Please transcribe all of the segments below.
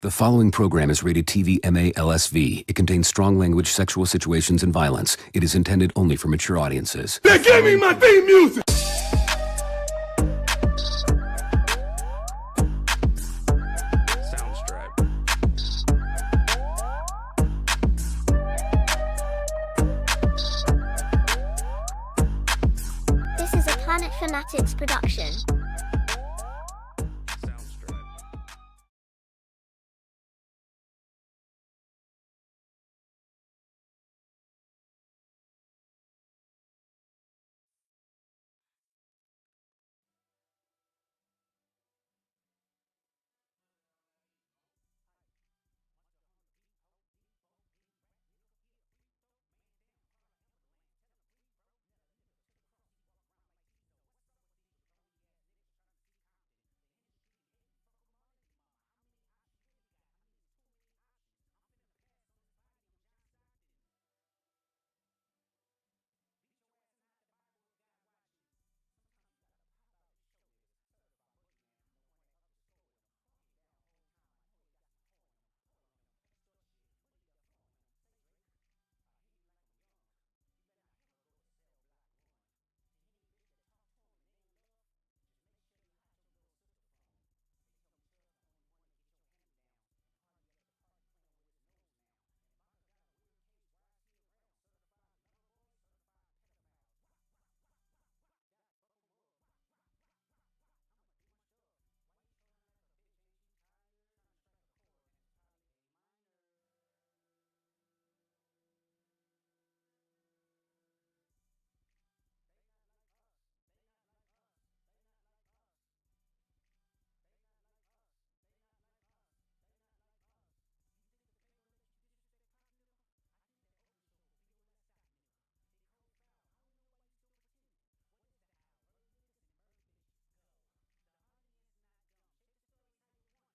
The following program is rated TV MA-LSV. It contains strong language, sexual situations, and violence. It is intended only for mature audiences. They gave me my theme music! This is a Planet Fanatix production.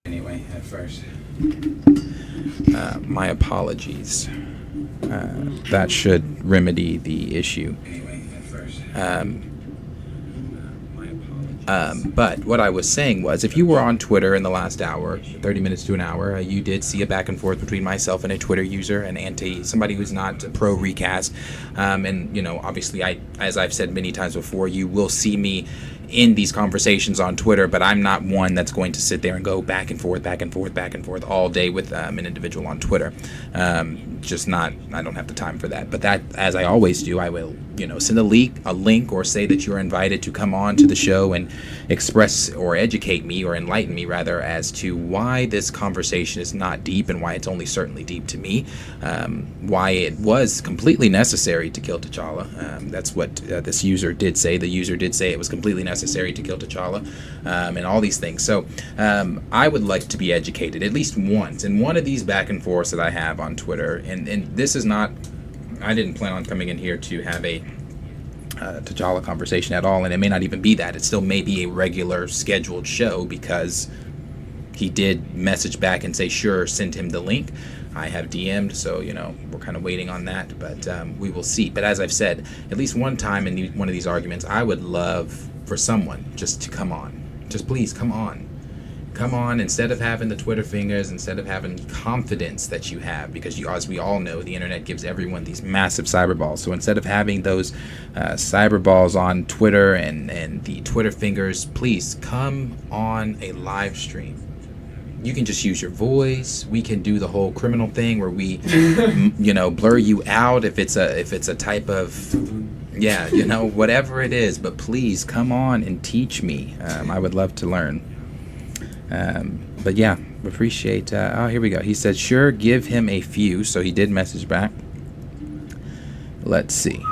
Anyway, at first, my apologies. That should remedy the issue. But what I was saying was, if you were on Twitter in the last hour, 30 minutes to an hour, you did see a back and forth between myself and a Twitter user, somebody who's not pro recast. And, you know, obviously, as I've said many times before, you will see me in these conversations on Twitter, but I'm not one that's going to sit there and go back and forth all day with an individual on Twitter. I don't have the time for that. But that, as I always do, I will, send a link or say that you're invited to come on to the show and express or educate me, or enlighten me rather, as to why this conversation is not deep and why it's only certainly deep to me. Why it was completely necessary to kill T'Challa. That's what this user did say. The user did say it was completely necessary to kill T'Challa, and all these things. So I would like to be educated at least once in one of these back and forths that I have on Twitter. And this is not, I didn't plan on coming in here to have a T'Challa conversation at all, and it may not even be that. It still may be a regular scheduled show, because he did message back and say, sure, send him the link. I have DM'd, so, we're kind of waiting on that, but we will see. But as I've said, at least one time in one of these arguments, I would love for someone just to come on. Just please come on. Come on, instead of having the Twitter fingers, instead of having confidence that you have, because as we all know, the internet gives everyone these massive cyberballs. So instead of having those cyberballs on Twitter and the Twitter fingers, please come on a live stream. You can just use your voice. We can do the whole criminal thing where we, blur you out if it's a type of, whatever it is. But please come on and teach me. I would love to learn. But yeah, appreciate. Here we go. He said, sure, give him a few. So he did message back. Let's see.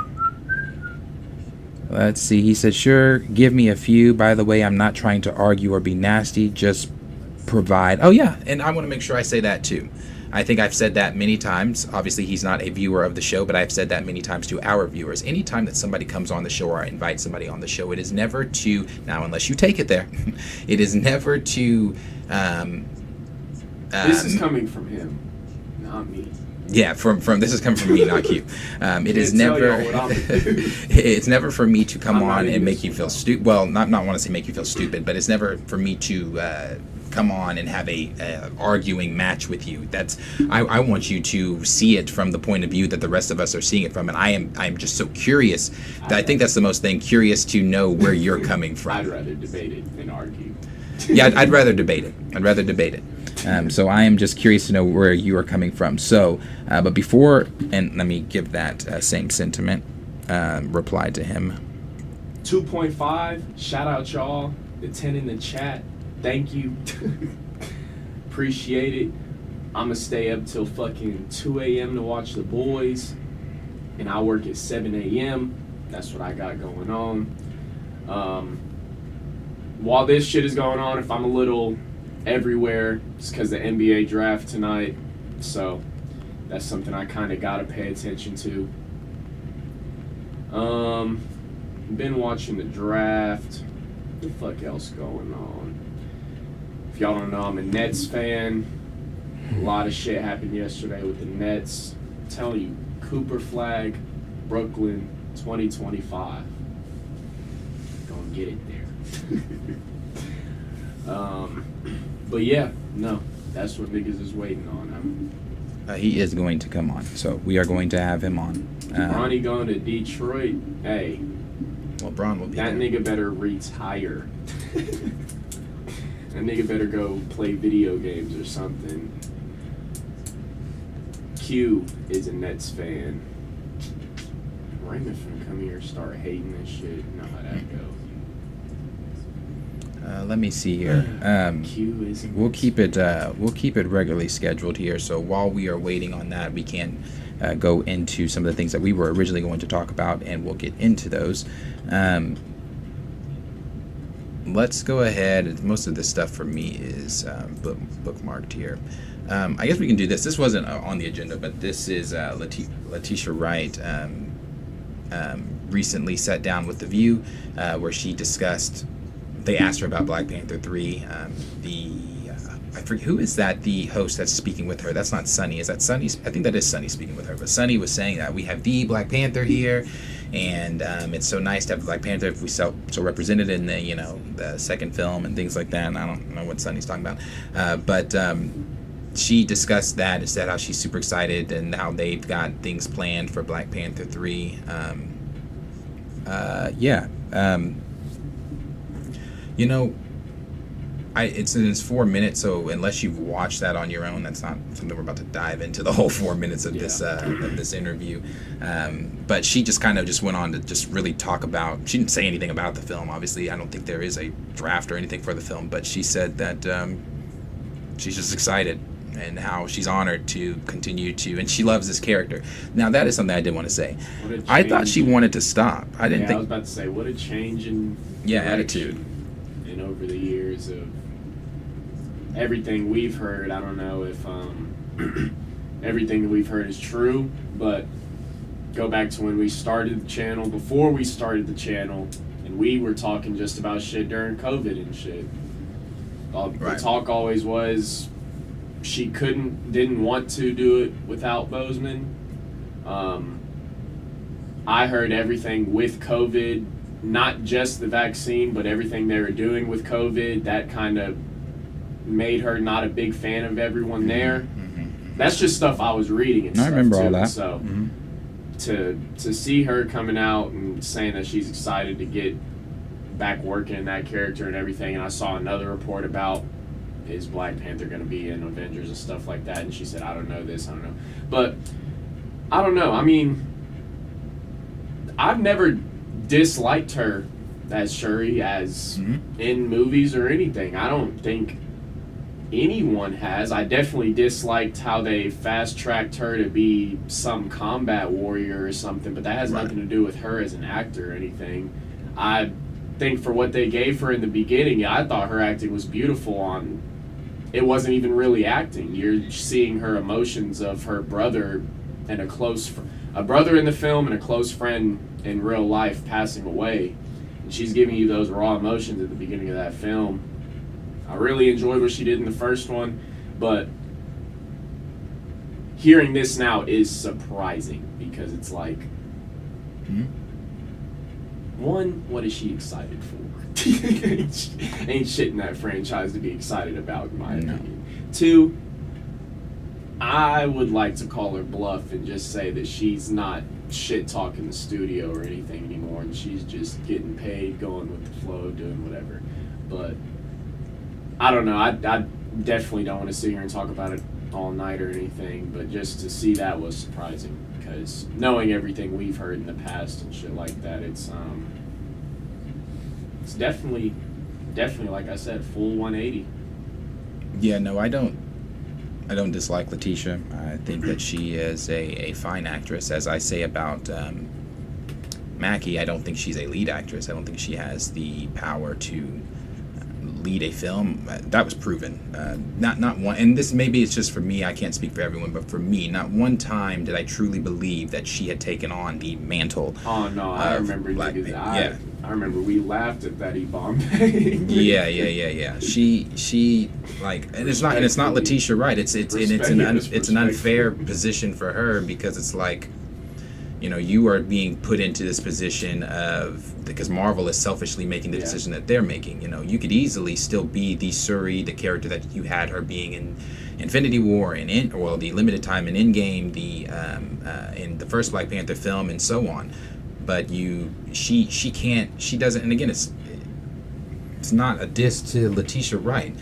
He said, sure, give me a few. By the way, I'm not trying to argue or be nasty. Just provide. Oh yeah, and I want to make sure I say that too. I think I've said that many times. Obviously, he's not a viewer of the show, but I've said that many times to our viewers. Anytime that somebody comes on the show, or I invite somebody on the show, it is never to, now unless you take it there, it is never to... this is coming from him, not me. Yeah, from this is coming from me, not you. It is never. It's never for me to come on and make you feel stupid. Well, not want to say make you feel stupid, but it's never for me to come on and have a arguing match with you. I want you to see it from the point of view that the rest of us are seeing it from, and I'm just so curious. I think that's the most thing, curious to know where you're coming from. I'd rather debate it than argue. Yeah, I'd rather debate it. So I am just curious to know where you are coming from. So, but before, and let me give that same sentiment reply to him. 2.5, shout out y'all. The 10 in the chat, thank you. Appreciate it. I'ma stay up till fucking 2 a.m. to watch the boys. And I work at 7 a.m. That's what I got going on. While this shit is going on, if I'm a little everywhere, it's because the NBA draft tonight. So that's something I kind of got to pay attention to. Been watching the draft. What the fuck else going on? If y'all don't know, I'm a Nets fan. A lot of shit happened yesterday with the Nets. I'm telling you, Cooper Flag, Brooklyn, 2025. Gonna get it there. But yeah, no, that's what niggas is waiting on. He is going to come on, so we are going to have him on. Bronny going to Detroit. Hey, well, Bron will be that there. nigga better retire. That nigga better go play video games or something. Q is a Nets fan. Raymond finna come here and start hating this shit. You know how that goes. Let me see here. Q is a We'll Nets keep it. We'll keep it regularly scheduled here. So while we are waiting on that, we can go into some of the things that we were originally going to talk about, and we'll get into those. Let's go ahead. Most of this stuff for me is bookmarked here. I guess we can do this. This wasn't on the agenda, but this is Letitia Wright recently sat down with The View, where she discussed. They asked her about Black Panther 3. I forget who is that. The host that's speaking with her. That's not Sunny. Is that Sunny? I think that is Sunny speaking with her. But Sunny was saying that we have the Black Panther here, and it's so nice to have Black Panther if we so represented in the second film and things like that. And I don't know what Sunny's talking about, but she discussed that and said how she's super excited and how they've got things planned for Black Panther 3. It's 4 minutes, so unless you've watched that on your own, that's not something we're about to dive into the whole 4 minutes of this interview. But she just kind of just went on to just really talk about. She didn't say anything about the film. Obviously, I don't think there is a draft or anything for the film. But she said that she's just excited and how she's honored to continue to, and she loves this character. Now that is something I did want to say. I thought she wanted to stop. I didn't think. I was about to say, what a change in attitude. And over the years of everything we've heard, I don't know if everything that we've heard is true, but go back to when we started the channel, before we started the channel, and we were talking just about shit during COVID and shit. The talk always was she didn't want to do it without Bozeman. I heard everything with COVID, not just the vaccine, but everything they were doing with COVID, that kind of made her not a big fan of everyone there. Mm-hmm. That's just stuff I was reading and stuff. I remember all that. So to see her coming out and saying that she's excited to get back working in that character and everything, and I saw another report about is Black Panther going to be in Avengers and stuff like that, and she said, I don't know this, I don't know. But I don't know. I mean, I've never disliked her as Shuri as in movies or anything. I don't think anyone has. I definitely disliked how they fast-tracked her to be some combat warrior or something, but that has nothing to do with her as an actor or anything. I think for what they gave her in the beginning, I thought her acting was beautiful. It wasn't even really acting. You're seeing her emotions of her brother and a brother in the film and a close friend in real life passing away. And she's giving you those raw emotions at the beginning of that film. I really enjoyed what she did in the first one, but hearing this now is surprising because it's like, one, what is she excited for? Ain't shit in that franchise to be excited about, in my opinion. Two, I would like to call her bluff and just say that she's not shit talking the studio or anything anymore, and she's just getting paid, going with the flow, doing whatever. But I don't know. I definitely don't want to sit here and talk about it all night or anything, but just to see that was surprising, because knowing everything we've heard in the past and shit like that, it's definitely like I said, full 180. Yeah, no, I don't dislike Letitia. I think that she is a fine actress. As I say about Mackie, I don't think she's a lead actress. I don't think she has the power to lead a film. That was proven. Not one, and this maybe it's just for me, I can't speak for everyone, but for me, not one time did I truly believe that she had taken on the mantle. Oh no, I remember Yeah. I remember we laughed at that E-bomb. Yeah. She like, and it's not Letitia Wright. It's an unfair position for her, because it's like, you know, you are being put into this position because Marvel is selfishly making the decision that they're making. You know, you could easily still be the Shuri, the character that you had her being in Infinity War and the limited time in Endgame, in the first Black Panther film, and so on. But she doesn't. And again, it's not a diss to Letitia Wright.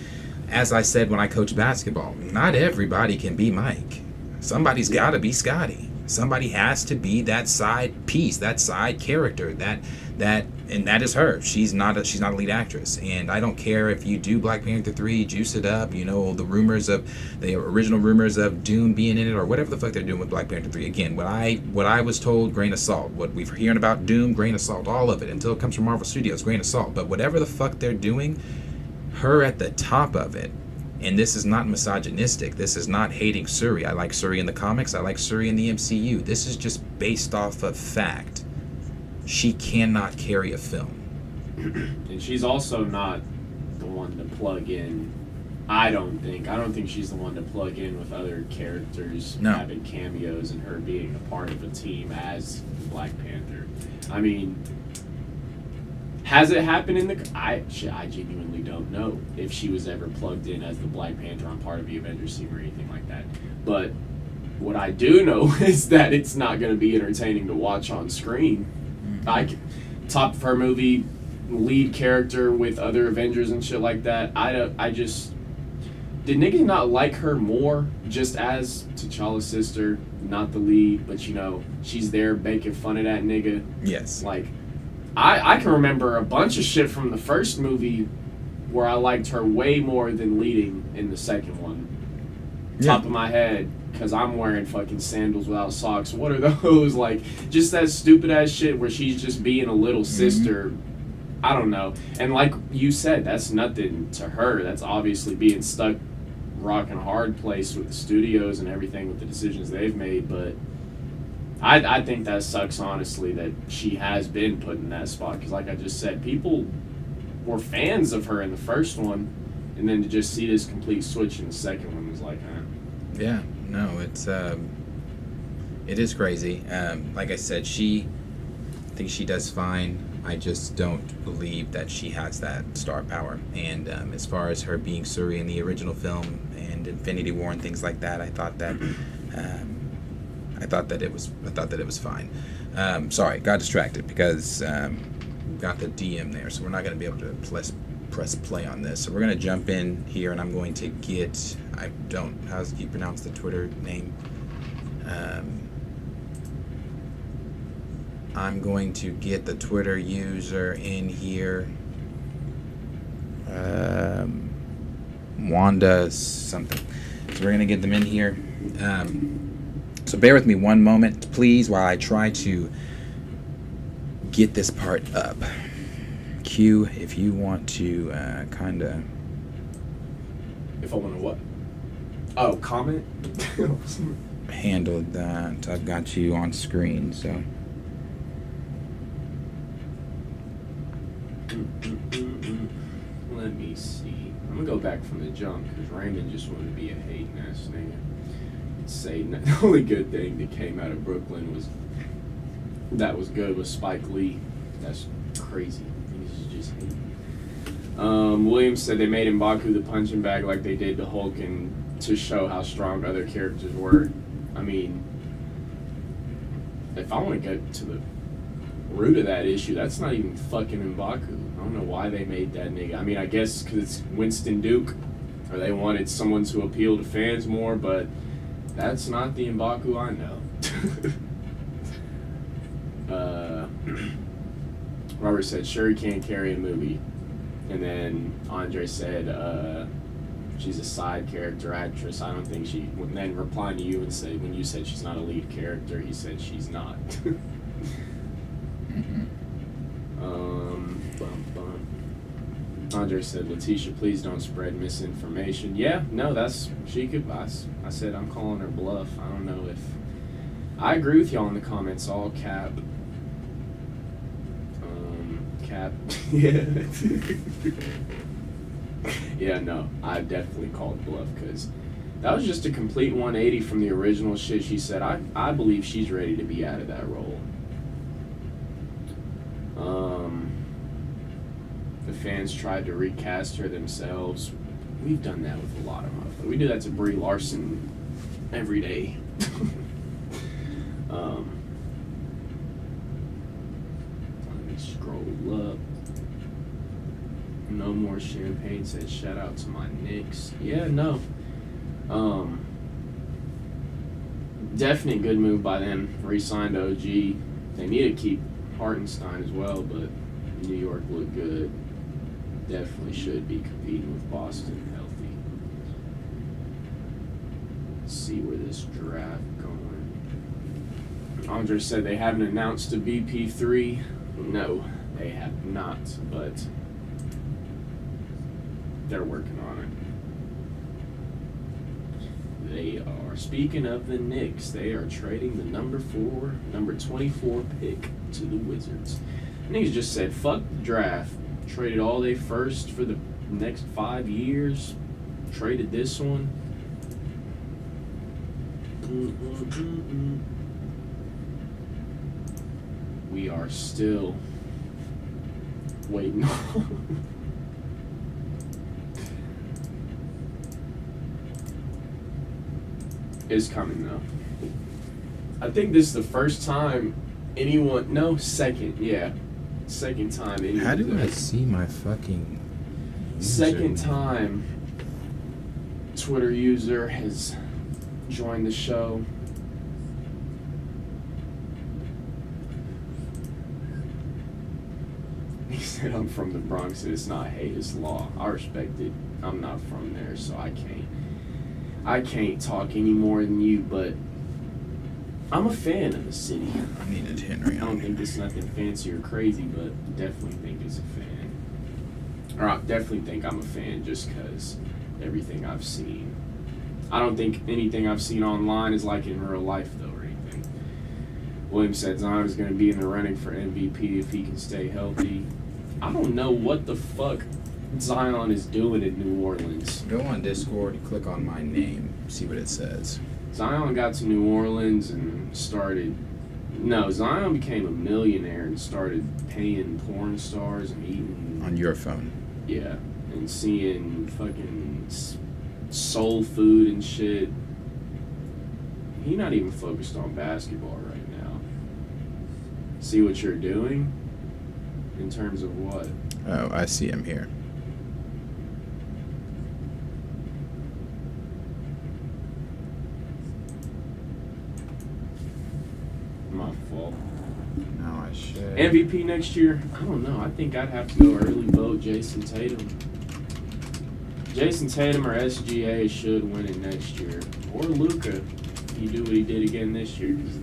As I said when I coached basketball, not everybody can be Mike. Somebody's got to be Scotty. Somebody has to be that side piece, that side character, and that is her. She's not a lead actress, and I don't care if you do Black Panther 3, juice it up, you know, the original rumors of Doom being in it, or whatever the fuck they're doing with Black Panther 3. Again, what I was told, grain of salt. What we've hearing about Doom, grain of salt. All of it, until it comes from Marvel Studios, grain of salt. But whatever the fuck they're doing, her at the top of it. And this is not misogynistic. This is not hating Shuri. I like Shuri in the comics. I like Shuri in the MCU. This is just based off of fact. She cannot carry a film. And she's also not the one to plug in. I don't think she's the one to plug in with other characters having cameos and her being a part of a team as Black Panther. I mean, has it happened in the... I genuinely don't know if she was ever plugged in as the Black Panther on part of the Avengers team or anything like that. But what I do know is that it's not going to be entertaining to watch on screen. Like, top of her movie, lead character with other Avengers and shit like that. I just... Did niggas not like her more just as T'Challa's sister, not the lead, but, you know, she's there making fun of that nigga? Yes. Like... I can remember a bunch of shit from the first movie where I liked her way more than leading in the second one. Yeah. Top of my head, because I'm wearing fucking sandals without socks. What are those? Like, just that stupid ass shit where she's just being a little sister. I don't know. And like you said, that's nothing to her. That's obviously being stuck rock and hard place with the studios and everything with the decisions they've made, but I think that sucks, honestly, that she has been put in that spot. Because like I just said, people were fans of her in the first one, and then to just see this complete switch in the second one was like, Yeah, no, it is crazy. Like I said, I think she does fine. I just don't believe that she has that star power. And as far as her being Shuri in the original film and Infinity War and things like that, I thought that it was fine. Sorry, got distracted because got the DM there, so we're not going to be able to press play on this. So we're going to jump in here, and I'm going to get, how do you pronounce the Twitter name? I'm going to get the Twitter user in here. Wanda something. So we're going to get them in here. So bear with me one moment, please, while I try to get this part up. Q, if you want to kind of... If I want to what? Oh, comment? Handle that. I've got you on screen, so... Let me see. I'm going to go back from the jump, because Raymond just wanted to be a hating ass nigga. Say the only good thing that came out of Brooklyn was Spike Lee. That's crazy. Niggas just hate. Williams said they made M'Baku the punching bag like they did to Hulk and to show how strong other characters were. I mean, if I want to get to the root of that issue, that's not even fucking M'Baku. I don't know why they made that nigga. I mean, I guess because it's Winston Duke, or they wanted someone to appeal to fans more, but that's not the M'Baku I know. Robert said, sure, he can't carry a movie. And then Andre said, she's a side character actress. I don't think she... And then replying to you and say, when you said she's not a lead character, he said she's not. Andre said, Letitia, please don't spread misinformation. Yeah, no, that's... She could... I said I'm calling her bluff. I don't know if... I agree with y'all in the comments. All cap. Cap. Yeah. Yeah, no, I definitely called bluff because that was just a complete 180 from the original shit she said. I believe she's ready to be out of that role. The fans tried to recast her themselves. We've done that with a lot of motherfuckers. We do that to Brie Larson every day. Let me scroll up. No more champagne said shout out to my Knicks. Yeah, no. Definite good move by them. Re-signed OG. They need to keep Hartenstein as well, but New York looked good. Definitely should be competing with Boston healthy. Let's see where this draft going. Andre said they haven't announced a BP3. No, they have not, but they're working on it. They are, speaking of the Knicks, they are trading the number 24 pick to the Wizards. Niggas just said, fuck the draft. Traded all they first for the next 5 years. Traded this one. We are still waiting on. Is coming though. I think this is the first time anyone. No, second. Yeah, second time. Anyone How do I see my fucking? Second time. Twitter user has joined the show. He said, "I'm from the Bronx. And it's not hate. It's law. I respect it. I'm not from there, so I can't talk any more than you, but I'm a fan of the city. I needed Henry. I don't think it's nothing fancy or crazy, but definitely think it's a fan. Or I definitely think I'm a fan just because everything I've seen. I don't think anything I've seen online is like in real life, though, or anything. William said Zion is going to be in the running for MVP if he can stay healthy. I don't know what the fuck Zion is doing in New Orleans. Go on Discord, click on my name, see what it says. Zion got to New Orleans and started... No, Zion became a millionaire and started paying porn stars and eating... On your phone. Yeah, and seeing fucking soul food and shit. He's not even focused on basketball right now. See what you're doing? In terms of what? Oh, I see him here. My fault. No, I should. MVP next year? I don't know. I think I'd have to go early vote Jason Tatum. Jason Tatum or SGA should win it next year. Or Luka. He do what he did again this year. Because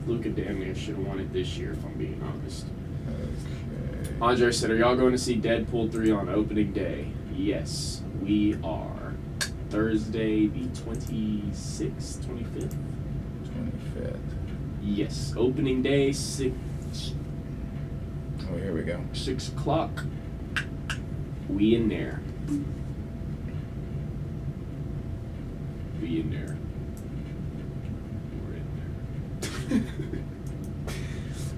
Luka damn near should have won it this year, if I'm being honest. Okay. Andre said, are y'all going to see Deadpool 3 on opening day? Yes, we are. Thursday the 26th, 25th? 25th. Yes, opening day, 6 Oh, here we go. 6 o'clock. We in there. We in there. We're in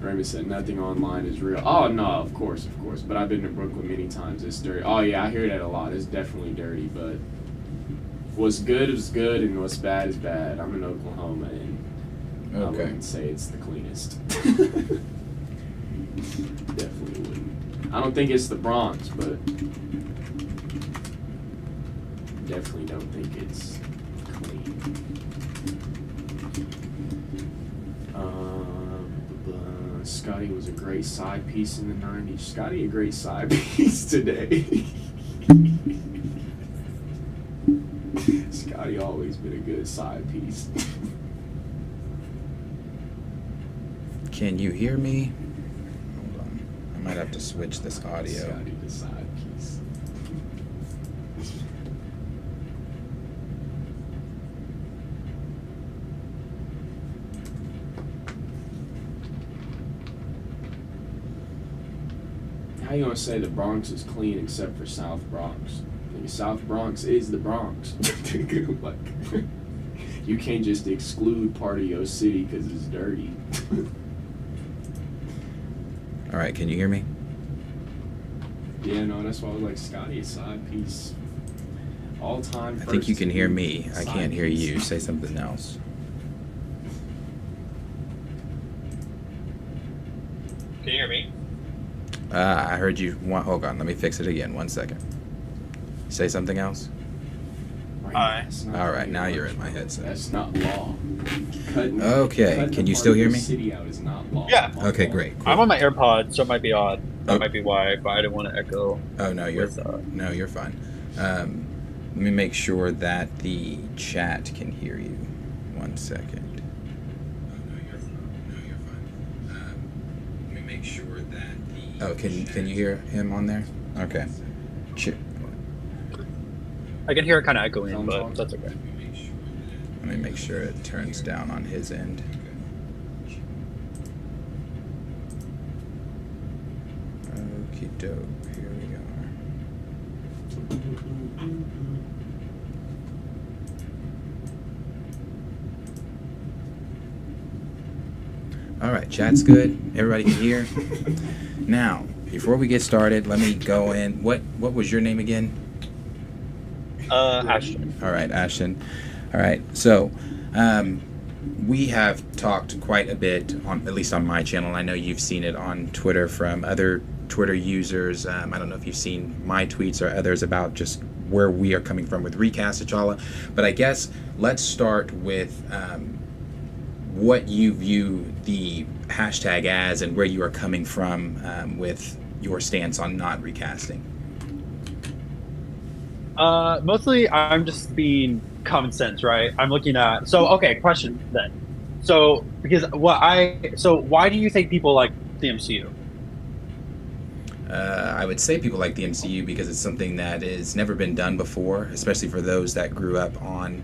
there. Raymond said nothing online is real. Oh no, of course. But I've been to Brooklyn many times. It's dirty. Oh yeah, I hear that a lot. It's definitely dirty. But what's good is good, and what's bad is bad. I'm in Oklahoma, and I wouldn't say it's the cleanest. Definitely wouldn't. I don't think it's the Bronx, but definitely don't think it's clean. Scotty was a great side piece in the 90s. Scotty a great side piece today. Scotty always been a good side piece. Can you hear me? Hold on. I might have to switch this audio. Scotty the side piece. How you gonna say the Bronx is clean except for South Bronx? Like, South Bronx is the Bronx. Like, you can't just exclude part of your city because it's dirty. All right, can you hear me? Yeah, no, that's why I was like, Scotty, a side piece. All time. I think you can hear me. I can't hear you. Say something else. Can you hear me? I heard you. Hold on, let me fix it again. 1 second. Say something else. Hi. All right, now you're in my headset. That's not law. Okay, can you still hear me? City out is not law. Yeah. Okay, great. Cool. I'm on my AirPods, so it might be odd. That Oh. might be why, but I didn't want to echo. Oh no, you're with, no, you're fine. Let me make sure that the chat can hear you. 1 second. Oh no, you're fine. Let me make sure that the. Oh, can you hear him on there? Okay. I can hear it kind of echoing, but that's okay. Let me make sure it turns down on his end. Okie doke, here we are. All right, chat's good. Everybody can hear. Now, before we get started, let me go in. What was your name again? Ashton. All right, Ashton. All right, so we have talked quite a bit on, at least on my channel. I know you've seen it on Twitter from other Twitter users. I don't know if you've seen my tweets or others about just where we are coming from with Recast T'Challa. But I guess let's start with what you view the hashtag as and where you are coming from with your stance on not recasting. Mostly I'm just being common sense, right? I'm looking at, okay, question then. Why do you think people like the MCU? I would say people like the MCU because it's something that has never been done before, especially for those that grew up on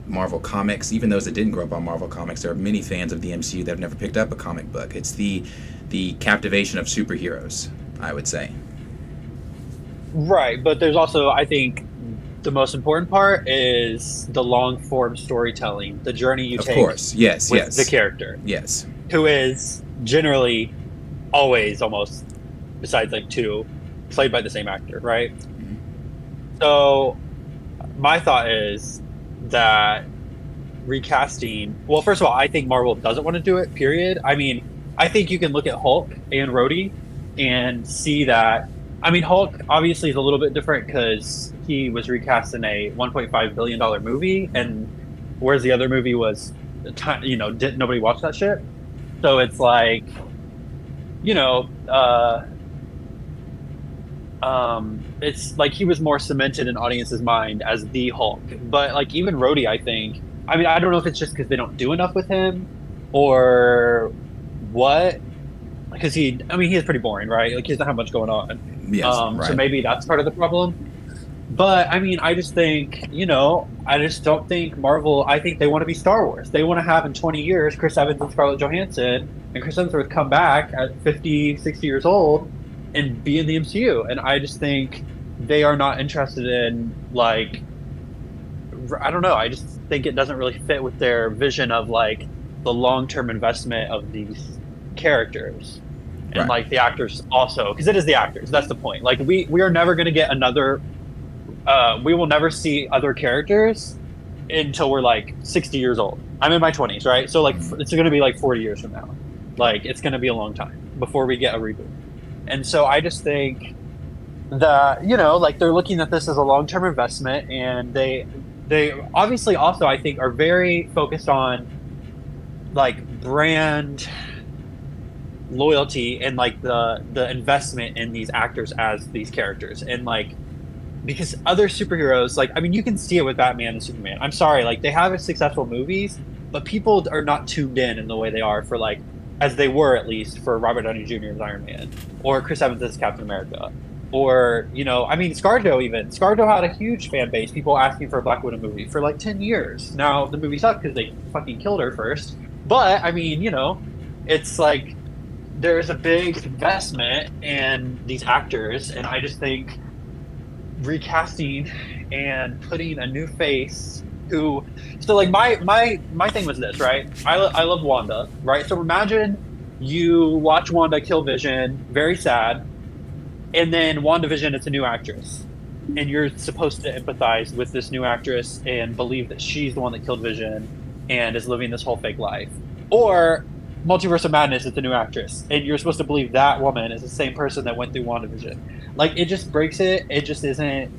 Marvel Comics. Even those that didn't grow up on Marvel Comics, there are many fans of the MCU that have never picked up a comic book. It's the captivation of superheroes, I would say. Right, but there's also, I think, the most important part is the long-form storytelling, the journey you take. Of course, yes, with the character. Yes. Who is generally always, almost, besides like two, played by the same actor, right? Mm-hmm. So, my thought is that recasting, well, first of all, I think Marvel doesn't want to do it, period. I mean, I think you can look at Hulk and Rhodey and see that. I mean, Hulk obviously is a little bit different because he was recast in a $1.5 billion movie, and whereas the other movie was, nobody watched that shit. So it's like, it's like he was more cemented in audience's mind as the Hulk. But like even Rhodey, I think, I mean, I don't know if it's just because they don't do enough with him or what. Because he is pretty boring, right? Like he doesn't have much going on. Yes, right. So maybe that's part of the problem. But I mean, I just think, I just don't think Marvel, I think they want to be Star Wars. They want to have in 20 years Chris Evans and Scarlett Johansson and Chris Hemsworth come back at 50, 60 years old and be in the MCU. And I just think they are not interested in, like, I don't know. I just think it doesn't really fit with their vision of, like, the long-term investment of these characters, and Right. like the actors also, because it is the actors. That's the point. Like we are never going to get another. We will never see other characters until we're like 60 years old. I'm in my 20s, right? So like it's going to be like 40 years from now. Like it's going to be a long time before we get a reboot. And so I just think that, you know, like they're looking at this as a long-term investment, and they obviously also, I think, are very focused on like brand loyalty and like the investment in these actors as these characters. And like, because other superheroes, like, I mean, you can see it with Batman and Superman. I'm sorry, like they have successful movies, but people are not tuned in the way they are for like, as they were at least for Robert Downey Jr. as Iron Man, or Chris Evans as Captain America, or, you know, I mean, ScarJo had a huge fan base, people asking for a Black Widow movie for like 10 years. Now the movie sucked because they fucking killed her first, but I mean, you know, it's like there's a big investment in these actors, and I just think recasting and putting a new face who, so like my thing was this, right? I love Wanda, right? So imagine you watch Wanda kill Vision, very sad, and then WandaVision, it's a new actress, and you're supposed to empathize with this new actress and believe that she's the one that killed Vision and is living this whole fake life. Or Multiverse of Madness, it's a new actress, and you're supposed to believe that woman is the same person that went through WandaVision. Like, it just breaks it. It just isn't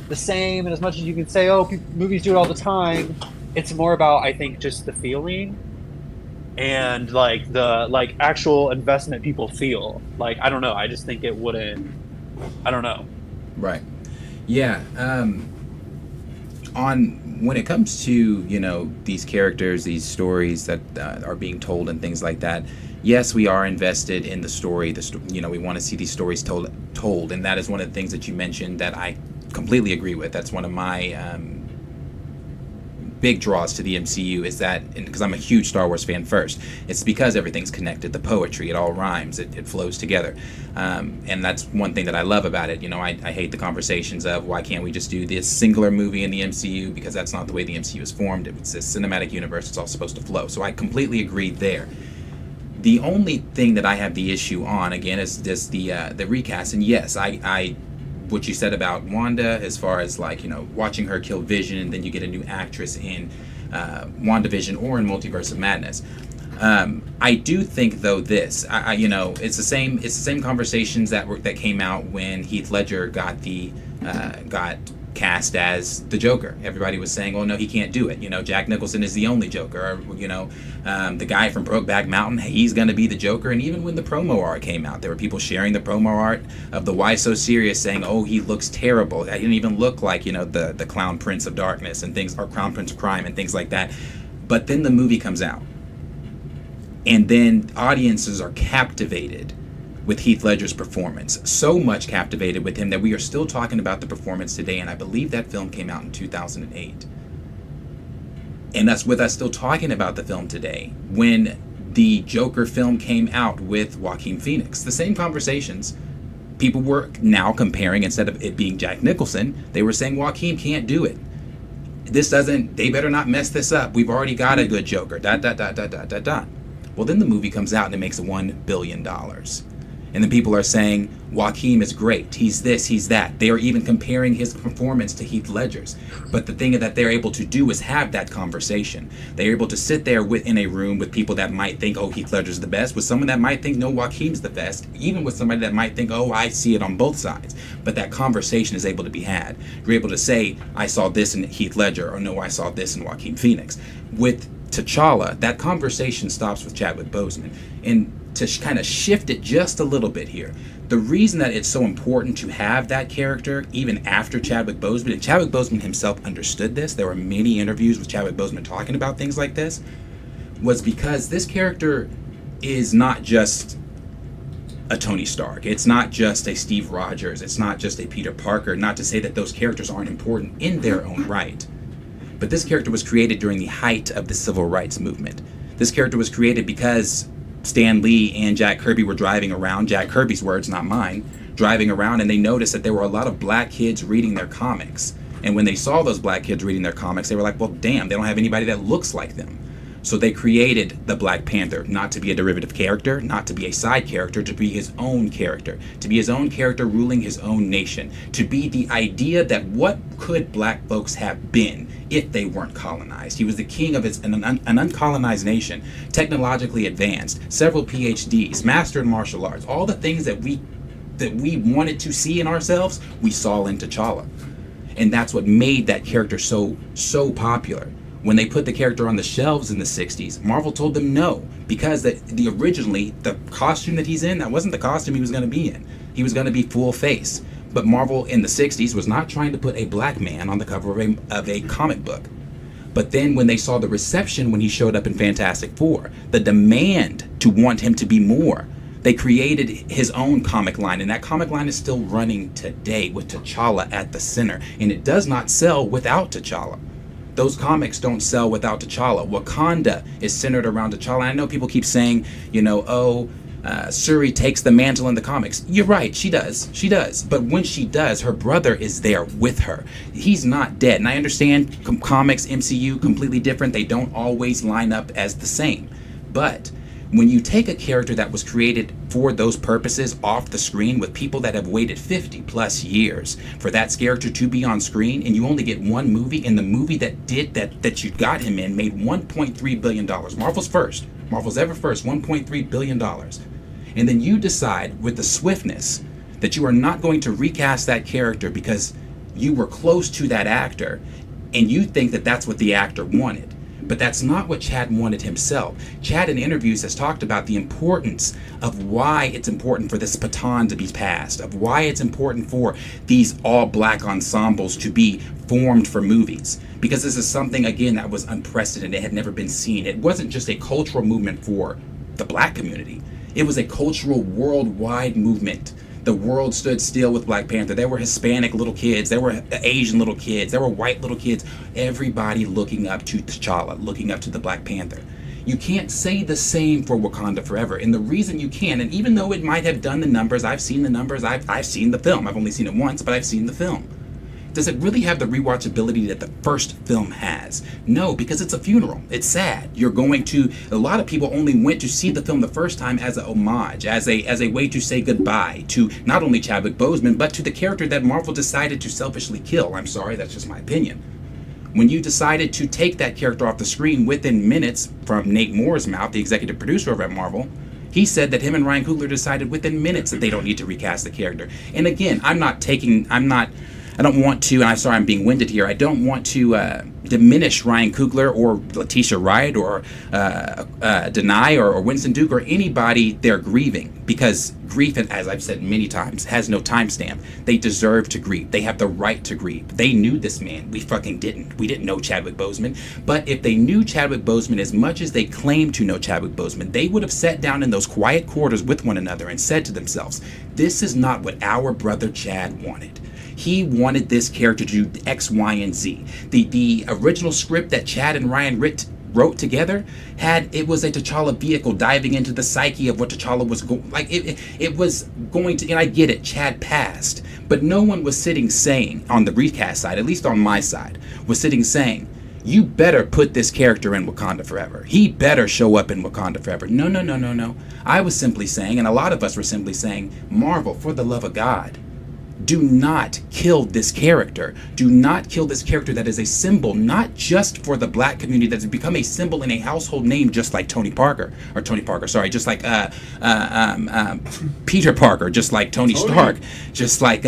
the same. And as much as you can say, oh, movies do it all the time, it's more about, I think, just the feeling and like the like actual investment people feel. Like, I don't know. I just think it wouldn't. I don't know. Right. Yeah. When it comes to, you know, these characters, these stories that are being told and things like that, yes, we are invested in the story. You know, we want to see these stories told, and that is one of the things that you mentioned that I completely agree with. That's one of my big draws to the MCU, is that, because I'm a huge Star Wars fan first, it's because everything's connected. The poetry, it all rhymes, it flows together, and that's one thing that I love about it. You know, I hate the conversations of why can't we just do this singular movie in the MCU, because that's not the way the MCU is formed. It's a cinematic universe, it's all supposed to flow. So I completely agree there. The only thing that I have the issue on, again, is just the recast. And yes, I what you said about Wanda, as far as like, you know, watching her kill Vision, and then you get a new actress in WandaVision or in Multiverse of Madness. I do think, though, this, you know, it's the same conversations that came out when Heath Ledger got cast as the Joker. Everybody was saying, oh no, he can't do it. You know, Jack Nicholson is the only Joker. Or, you know, the guy from Brokeback Mountain, he's going to be the Joker. And even when the promo art came out, there were people sharing the promo art of the Why So Serious, saying, oh, he looks terrible. He didn't even look like, you know, the Clown Prince of Darkness and things, or Clown Prince of Crime and things like that. But then the movie comes out, and then audiences are captivated with Heath Ledger's performance. So much captivated with him that we are still talking about the performance today, and I believe that film came out in 2008. And that's with us still talking about the film today. When the Joker film came out with Joaquin Phoenix, the same conversations, people were now comparing, instead of it being Jack Nicholson, they were saying Joaquin can't do it. They better not mess this up. We've already got a good Joker. Well, then the movie comes out and it makes $1 billion. And then people are saying, Joaquin is great. He's this, he's that. They are even comparing his performance to Heath Ledger's. But the thing that they're able to do is have that conversation. They're able to sit there in a room with people that might think, oh, Heath Ledger's the best, with someone that might think, no, Joaquin's the best, even with somebody that might think, oh, I see it on both sides. But that conversation is able to be had. You're able to say, I saw this in Heath Ledger, or no, I saw this in Joaquin Phoenix. With T'Challa, that conversation stops with Chadwick Boseman. And to kind of shift it just a little bit here, the reason that it's so important to have that character even after Chadwick Boseman, and Chadwick Boseman himself understood this, there were many interviews with Chadwick Boseman talking about things like this, was because this character is not just a Tony Stark, it's not just a Steve Rogers, it's not just a Peter Parker, not to say that those characters aren't important in their own right. But this character was created during the height of the civil rights movement. This character was created because Stan Lee and Jack Kirby were driving around, Jack Kirby's words, not mine, driving around, and they noticed that there were a lot of black kids reading their comics. And when they saw those black kids reading their comics, they were like, well, damn, they don't have anybody that looks like them. So they created the Black Panther not to be a derivative character, not to be a side character, to be his own character, to be his own character ruling his own nation, to be the idea that what could black folks have been if they weren't colonized. He was the king of an uncolonized nation, technologically advanced, several PhDs, master in martial arts, all the things that we wanted to see in ourselves, we saw in T'Challa. And that's what made that character so popular. When they put the character on the shelves in the 60s, Marvel told them no, because originally the costume that he's in, that wasn't the costume he was going to be in. He was going to be full face. But Marvel in the 60s was not trying to put a black man on the cover of a comic book. But then when they saw the reception when he showed up in Fantastic Four, the demand to want him to be more, they created his own comic line, and that comic line is still running today with T'Challa at the center, and it does not sell without T'Challa. Those comics don't sell without T'Challa. Wakanda is centered around T'Challa. I know people keep saying, Shuri takes the mantle in the comics. You're right, she does. She does. But when she does, her brother is there with her. He's not dead. And I understand comics, MCU, completely different. They don't always line up as the same. But when you take a character that was created for those purposes off the screen with people that have waited 50 plus years for that character to be on screen, and you only get one movie, and the movie that you got him in made $1.3 billion. Marvel's ever first, $1.3 billion. And then you decide with the swiftness that you are not going to recast that character because you were close to that actor, and you think that that's what the actor wanted. But that's not what Chad wanted himself. Chad in interviews has talked about the importance of why it's important for this baton to be passed, of why it's important for these all-black ensembles to be formed for movies. Because this is something, again, that was unprecedented. It had never been seen. It wasn't just a cultural movement for the black community. It was a cultural worldwide movement. The world stood still with Black Panther. There were Hispanic little kids. There were Asian little kids. There were white little kids. Everybody looking up to T'Challa, looking up to the Black Panther. You can't say the same for Wakanda Forever. And the reason you can, and even though it might have done the numbers, I've seen the numbers, I've seen the film. I've only seen it once, but I've seen the film. Does it really have the rewatchability that the first film has? No, because it's a funeral. It's sad. A lot of people only went to see the film the first time as a homage, as a way to say goodbye to not only Chadwick Boseman, but to the character that Marvel decided to selfishly kill. I'm sorry, that's just my opinion. When you decided to take that character off the screen within minutes, from Nate Moore's mouth, the executive producer over at Marvel, he said that him and Ryan Coogler decided within minutes that they don't need to recast the character. And again, I don't want to, and I'm sorry I'm being winded here, I don't want to diminish Ryan Coogler or Letitia Wright or Denai or Winston Duke or anybody they're grieving, because grief, as I've said many times, has no timestamp. They deserve to grieve. They have the right to grieve. They knew this man. We fucking didn't. We didn't know Chadwick Boseman. But if they knew Chadwick Boseman as much as they claimed to know Chadwick Boseman, they would have sat down in those quiet quarters with one another and said to themselves, this is not what our brother Chad wanted. He wanted this character to do X, Y, and Z. The original script that Chad and Ryan wrote together it was a T'Challa vehicle diving into the psyche of what T'Challa was going, it was going to, and I get it, Chad passed, but no one was sitting saying, on the recast side, at least on my side, was sitting saying, you better put this character in Wakanda Forever. He better show up in Wakanda Forever. No. I was simply saying, and a lot of us were simply saying, Marvel, for the love of God, do not kill this character. Do not kill this character that is a symbol, not just for the black community, that's become a symbol and a household name, just like just like Peter Parker, just like Tony Stark, just like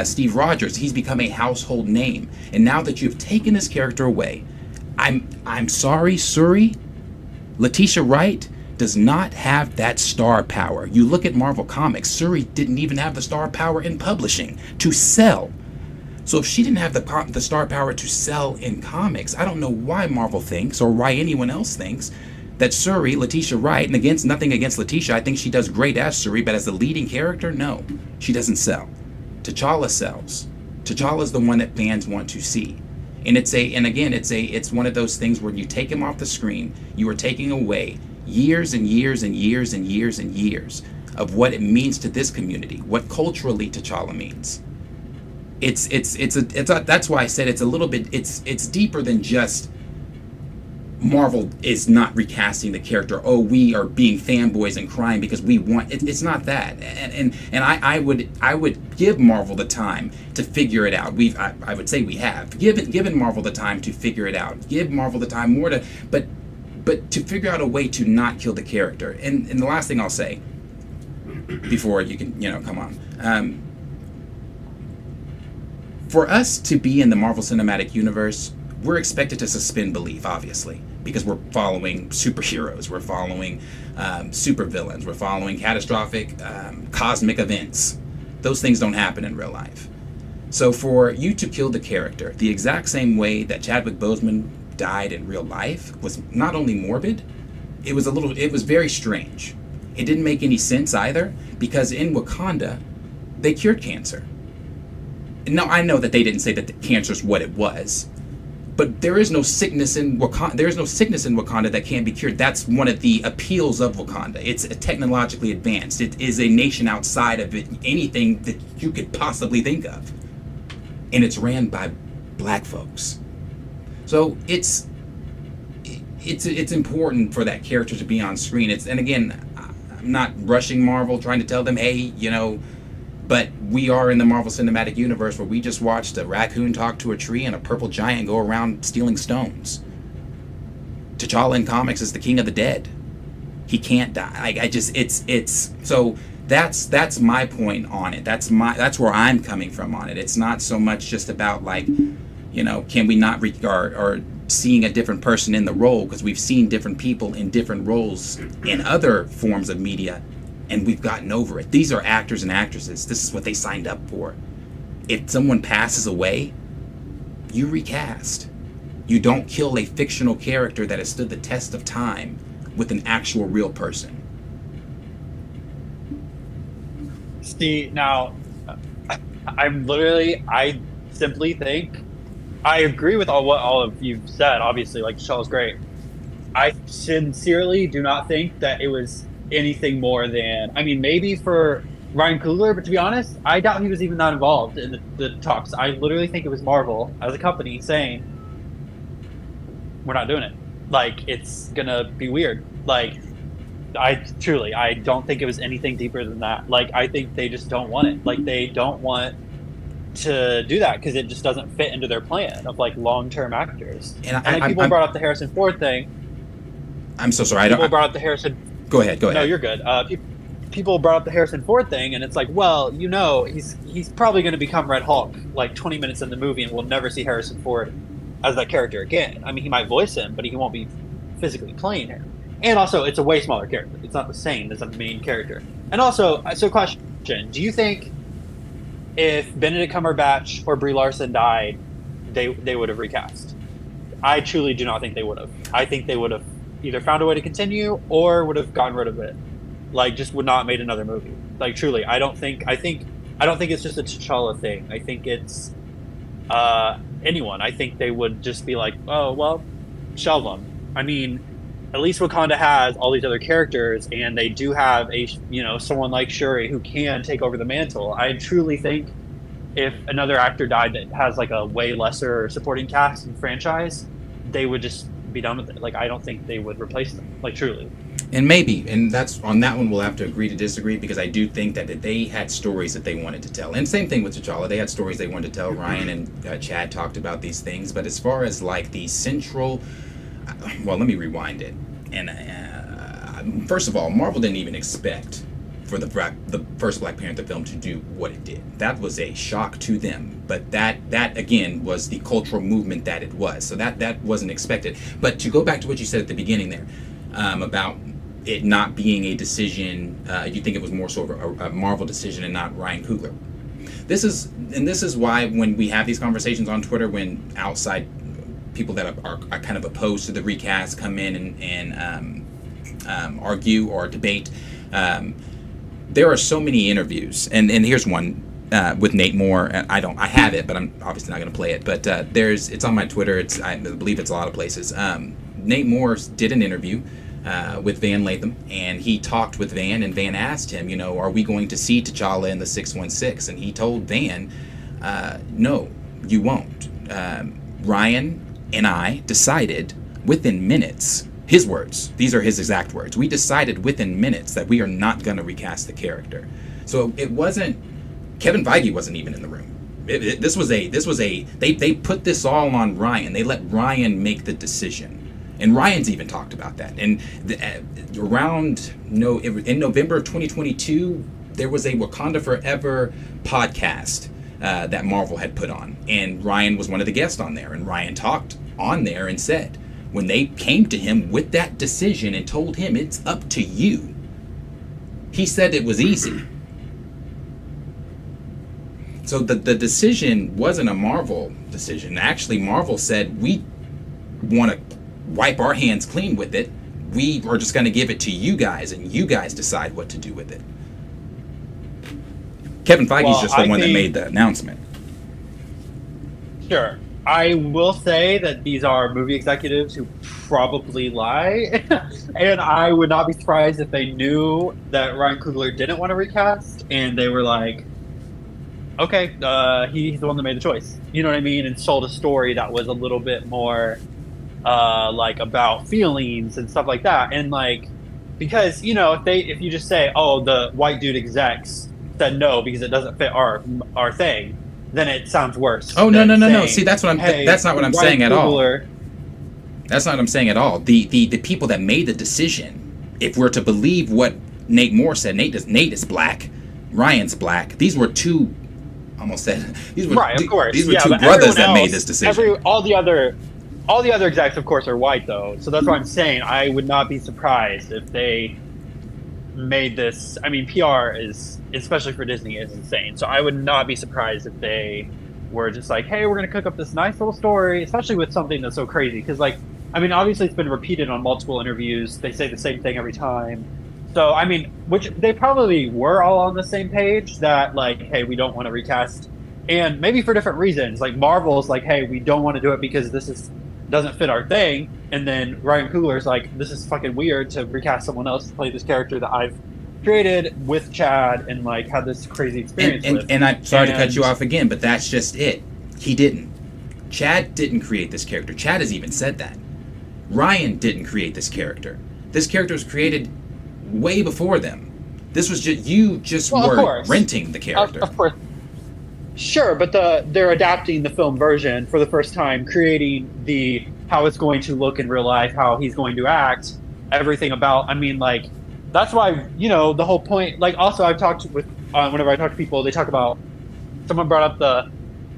Steve Rogers. He's become a household name. And now that you've taken this character away, I'm sorry, Shuri, Letitia Wright does not have that star power. You look at Marvel Comics, Shuri didn't even have the star power in publishing to sell. So if she didn't have the star power to sell in comics, I don't know why Marvel thinks, or why anyone else thinks, that Shuri, Letitia Wright, and nothing against Letitia, I think she does great as Shuri, but as the leading character, no, she doesn't sell. T'Challa sells. T'Challa is the one that fans want to see. And it's one of those things where you take him off the screen, you are taking away years and years and years and years and years of what it means to this community, what culturally T'Challa means. That's why I said it's a little bit, it's deeper than just Marvel is not recasting the character. Oh, we are being fanboys and crying because we want it. It's not that. And I would give Marvel the time to figure it out. I would say we have given Marvel the time to figure it out. Give Marvel the time more to but to figure out a way to not kill the character. And the last thing I'll say before you can come on. For us to be in the Marvel Cinematic Universe, we're expected to suspend belief, obviously, because we're following superheroes, we're following supervillains, we're following catastrophic cosmic events. Those things don't happen in real life. So for you to kill the character the exact same way that Chadwick Boseman died in real life was not only morbid, it was very strange. It didn't make any sense either, because in Wakanda, they cured cancer. Now, I know that they didn't say that the cancer is what it was, but there is no sickness in Wakanda. There is no sickness in Wakanda that can't be cured. That's one of the appeals of Wakanda. It's technologically advanced. It is a nation outside of anything that you could possibly think of, and it's ran by black folks. So it's important for that character to be on screen. And again, I'm not rushing Marvel, trying to tell them, hey, but we are in the Marvel Cinematic Universe where we just watched a raccoon talk to a tree and a purple giant go around stealing stones. T'Challa in comics is the king of the dead. He can't die. So that's my point on it. That's where I'm coming from on it. It's not so much just about can we not regard or seeing a different person in the role, because we've seen different people in different roles in other forms of media, and we've gotten over it. These are actors and actresses. This is what they signed up for. If someone passes away, you recast. You don't kill a fictional character that has stood the test of time with an actual real person. See, now, I simply think, I agree with what all of you've said, obviously, like, T'Challa's great. I sincerely do not think that it was anything more than, maybe for Ryan Coogler, but to be honest, I doubt he was even that involved in the talks. I literally think it was Marvel as a company saying, we're not doing it. Like, it's gonna be weird. Like, I don't think it was anything deeper than that. Like, I think they just don't want it. Like, they don't want to do that because it just doesn't fit into their plan of like long-term actors. And people brought up the Harrison Ford thing. I'm so sorry. People brought up the Harrison. Go ahead. No, you're good. People brought up the Harrison Ford thing, and it's like, well, he's probably going to become Red Hulk like 20 minutes in the movie, and we'll never see Harrison Ford as that character again. He might voice him, but he won't be physically playing him. And also, it's a way smaller character. It's not the same as a main character. And also, so question: do you think if Benedict Cumberbatch or Brie Larson died, they would have recast? I truly do not think they would have. I think they would have either found a way to continue or would have gotten rid of it. Like, just would not have made another movie. Like, truly, I don't think it's just a T'Challa thing. I think it's anyone. I think they would just be like, oh, well, shelve them. At least Wakanda has all these other characters, and they do have someone like Shuri who can take over the mantle. I truly think if another actor died that has like a way lesser supporting cast and franchise, they would just be done with it. Like, I don't think they would replace them. Like, truly. And that's on that one we'll have to agree to disagree, because I do think that they had stories that they wanted to tell. And same thing with T'Challa. They had stories they wanted to tell. Ryan and Chad talked about these things. But as far as like the central, well, let me rewind it. And first of all, Marvel didn't even expect for the first Black Panther film to do what it did. That was a shock to them. But that again was the cultural movement that it was. So that wasn't expected. But to go back to what you said at the beginning there, about it not being a decision, you think it was more sort of a Marvel decision and not Ryan Coogler. This is why when we have these conversations on Twitter, when outside people that are kind of opposed to the recast come in and argue or debate, there are so many interviews, and here's one with Nate Moore. I have it, but I'm obviously not going to play it. But it's on my Twitter. I believe it's a lot of places. Nate Moore did an interview with Van Lathan, and he talked with Van, and Van asked him, are we going to see T'Challa in the 616? And he told Van, no, you won't. Ryan and I decided within minutes, his words, these are his exact words, we decided within minutes that we are not going to recast the character. So it wasn't, Kevin Feige wasn't even in the room. They put this all on Ryan. They let Ryan make the decision. And Ryan's even talked about that. And in November of 2022, there was a Wakanda Forever podcast that Marvel had put on. And Ryan was one of the guests on there. And Ryan talked on there and said, when they came to him with that decision and told him it's up to you, he said it was easy. So the decision wasn't a Marvel decision. Actually, Marvel said, we want to wipe our hands clean with it. We are just going to give it to you guys, and you guys decide what to do with it. Kevin Feige's just the one that made the announcement. Sure. I will say that these are movie executives who probably lie. And I would not be surprised if they knew that Ryan Coogler didn't want to recast, and they were like, okay, he's the one that made the choice. You know what I mean? And sold a story that was a little bit more like about feelings and stuff like that. And like, because, you know, if you just say, oh, the white dude execs said no because it doesn't fit our thing, then it sounds worse. Oh, no. See, that's what that's not what I'm saying at all. That's not what I'm saying at all. The people that made the decision, if we're to believe what Nate Moore said, Nate is black, Ryan's black. These were two, almost said, these were right, of course. These were two brothers that made this decision. All the other execs, of course, are white though. So that's what I'm saying. I would not be surprised if they made this. I mean, PR is, especially for Disney, is insane. So I would not be surprised if they were just like, hey, we're going to cook up this nice little story, especially with something that's so crazy. Because, like, I mean, obviously it's been repeated on multiple interviews. They say the same thing every time. So, I mean, which they probably were all on the same page that, like, hey, we don't want to recast. And maybe for different reasons. Like, Marvel's like, hey, we don't want to do it because doesn't fit our thing. And then Ryan Coogler's like, this is fucking weird to recast someone else to play this character that I've created with Chad and like had this crazy experience with. And I'm sorry to cut you off again, but that's just it. He didn't. Chad didn't create this character. Chad has even said that. Ryan didn't create this character. This character was created way before them. This was just were renting the character. Of course. Sure, but they're adapting the film version for the first time, creating how it's going to look in real life, how he's going to act, everything about. I mean, like, that's why, you know, the whole point. Like, also, I've talked with whenever I talk to people, they talk about. Someone brought up the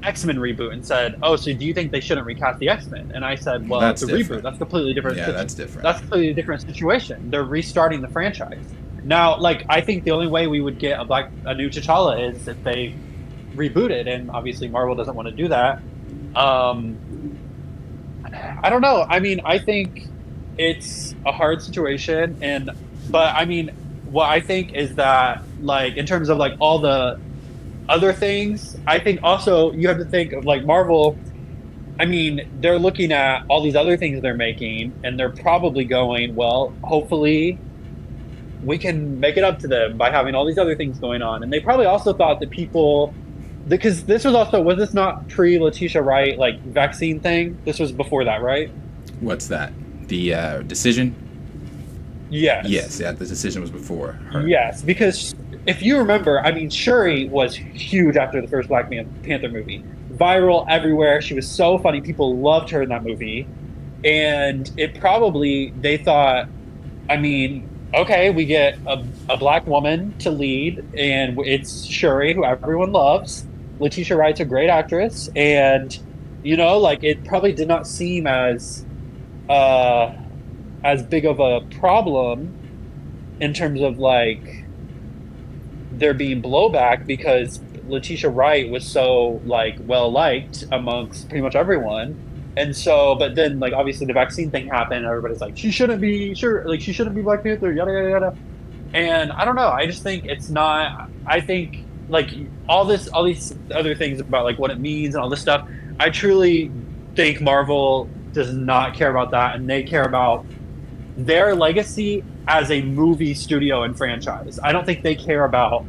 X-Men reboot and said, "Oh, so do you think they shouldn't recast the X-Men?" And I said, "Well, it's a reboot. That's completely different. Yeah, that's different. That's a completely different situation. They're restarting the franchise now. Like, I think the only way we would get a new T'Challa is if they reboot it, and obviously Marvel doesn't want to do that. I don't know. I mean, I think it's a hard situation, but I mean, what I think is that, like, in terms of like all the other things, I think also you have to think of like Marvel. I mean, they're looking at all these other things they're making, and they're probably going, well, hopefully we can make it up to them by having all these other things going on. And they probably also thought that people, because this was this not pre-Letitia Wright, like, vaccine thing? This was before that, right? What's that? The decision? Yes. Yes, yeah, the decision was before her. Yes, because if you remember, I mean, Shuri was huge after the first Black Panther movie. Viral everywhere. She was so funny. People loved her in that movie. And they thought, I mean, okay, we get a black woman to lead, and it's Shuri, who everyone loves. Letitia Wright's a great actress, and, you know, like, it probably did not seem as big of a problem in terms of, like, there being blowback, because Letitia Wright was so, like, well liked amongst pretty much everyone. And so, but then, like, obviously the vaccine thing happened. Everybody's like, she shouldn't be Black Panther, yada yada yada. And I don't know. I just think it's not. I think, like, all these other things about, like, what it means and all this stuff. I truly think Marvel does not care about that, and they care about their legacy as a movie studio and franchise. I don't think they care about,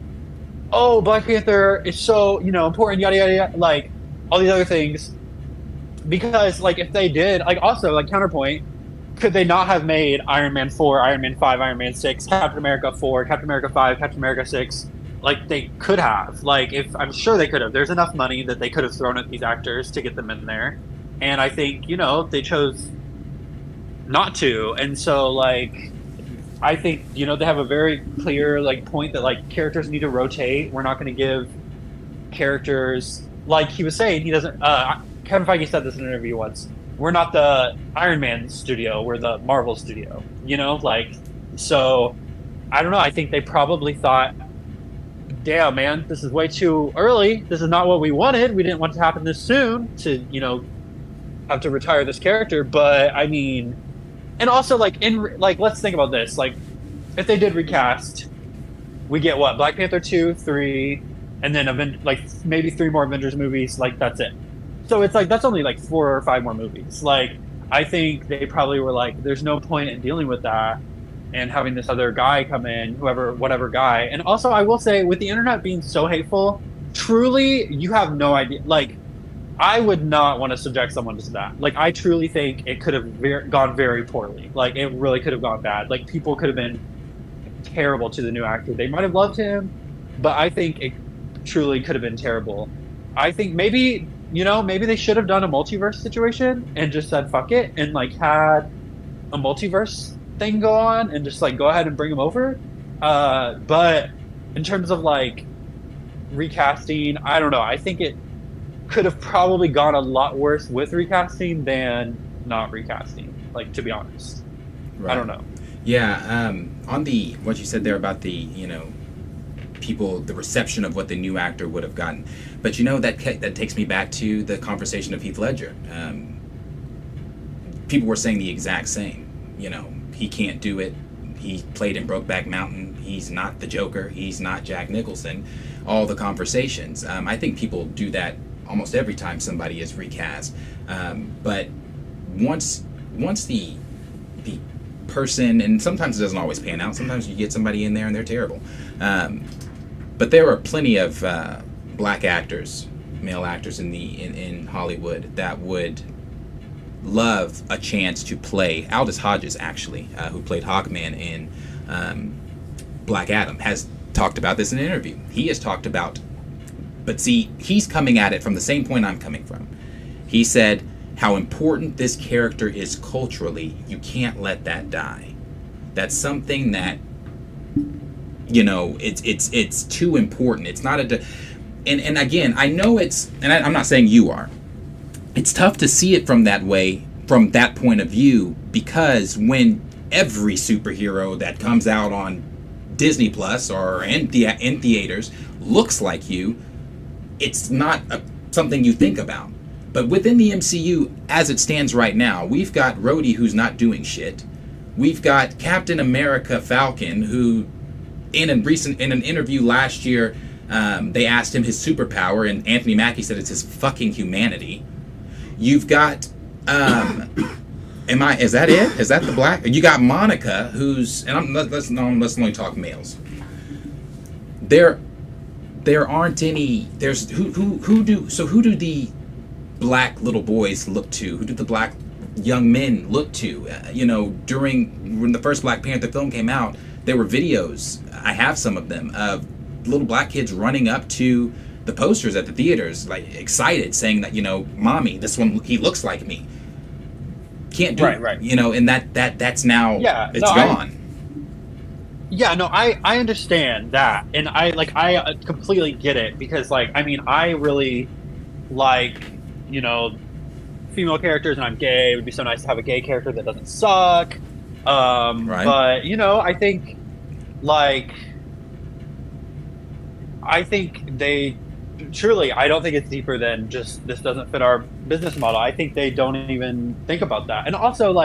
oh, Black Panther is so, you know, important, yada yada yada, like all these other things. Because, like, if they did, like, also, like, counterpoint, could they not have made Iron Man 4, Iron Man 5, Iron Man 6, Captain America 4, Captain America 5, Captain America 6? Like, they could have. Like, I'm sure they could have. There's enough money that they could have thrown at these actors to get them in there. And I think, they chose not to. And so, like, I think, they have a very clear, like, point that, like, characters need to rotate. We're not going to give characters, like he was saying, he doesn't, Kevin Feige said this in an interview once, we're not the Iron Man studio, we're the Marvel studio, like, so, I don't know, I think they probably thought, damn, man, this is way too early, this is not what we wanted, we didn't want it to happen this soon, to, have to retire this character, but, I mean, and also, like, let's think about this, like, if they did recast, we get what, Black Panther 2, 3, and then maybe 3 more Avengers movies, like, that's it. So it's like, that's only like 4 or 5 more movies. Like, I think they probably were like, there's no point in dealing with that and having this other guy come in, whatever guy. And also, I will say, with the internet being so hateful, truly, you have no idea. Like, I would not want to subject someone to that. Like, I truly think it could have gone very poorly. Like, it really could have gone bad. Like, people could have been terrible to the new actor. They might have loved him, but I think it truly could have been terrible. I think maybe they should have done a multiverse situation and just said fuck it and like had a multiverse thing go on and just like go ahead and bring him over. But in terms of like recasting, I don't know. I think it could have probably gone a lot worse with recasting than not recasting. Like, to be honest, right. I don't know. Yeah. On what you said there about the people, the reception of what the new actor would have gotten, but that takes me back to the conversation of Heath Ledger. People were saying the exact same. He can't do it. He played in Brokeback Mountain. He's not the Joker. He's not Jack Nicholson. All the conversations. I think people do that almost every time somebody is recast. But once the person, and sometimes it doesn't always pan out. Sometimes you get somebody in there and they're terrible. But there are plenty of black actors, male actors in Hollywood that would love a chance to play. Aldous Hodges, actually, who played Hawkman in Black Adam, has talked about this in an interview. He has talked about, but see, he's coming at it from the same point I'm coming from. He said how important this character is culturally. You can't let that die. That's something that, it's too important. It's not and again, I know I'm not saying you are. It's tough to see it from that point of view, because when every superhero that comes out on Disney Plus or in theaters looks like you, it's not something you think about. But within the MCU, as it stands right now, we've got Rhodey, who's not doing shit. We've got Captain America Falcon, who in an interview last year, they asked him his superpower, and Anthony Mackie said it's his fucking humanity. You've got, is that it? Is that the black? You got Monica, who's, and let's only talk males. There aren't any. There's who do the black little boys look to? Who do the black young men look to? When the first Black Panther film came out, there were videos, I have some of them, of little black kids running up to the posters at the theaters, like excited, saying that, mommy, this one, he looks like me. Can't do it. Right. And that's now, gone. I understand that. And I completely get it, because I really like, female characters, and I'm gay. It would be so nice to have a gay character that doesn't suck. Right. But, I think, they truly, I don't think it's deeper than just, this doesn't fit our business model. I think they don't even think about that. And also,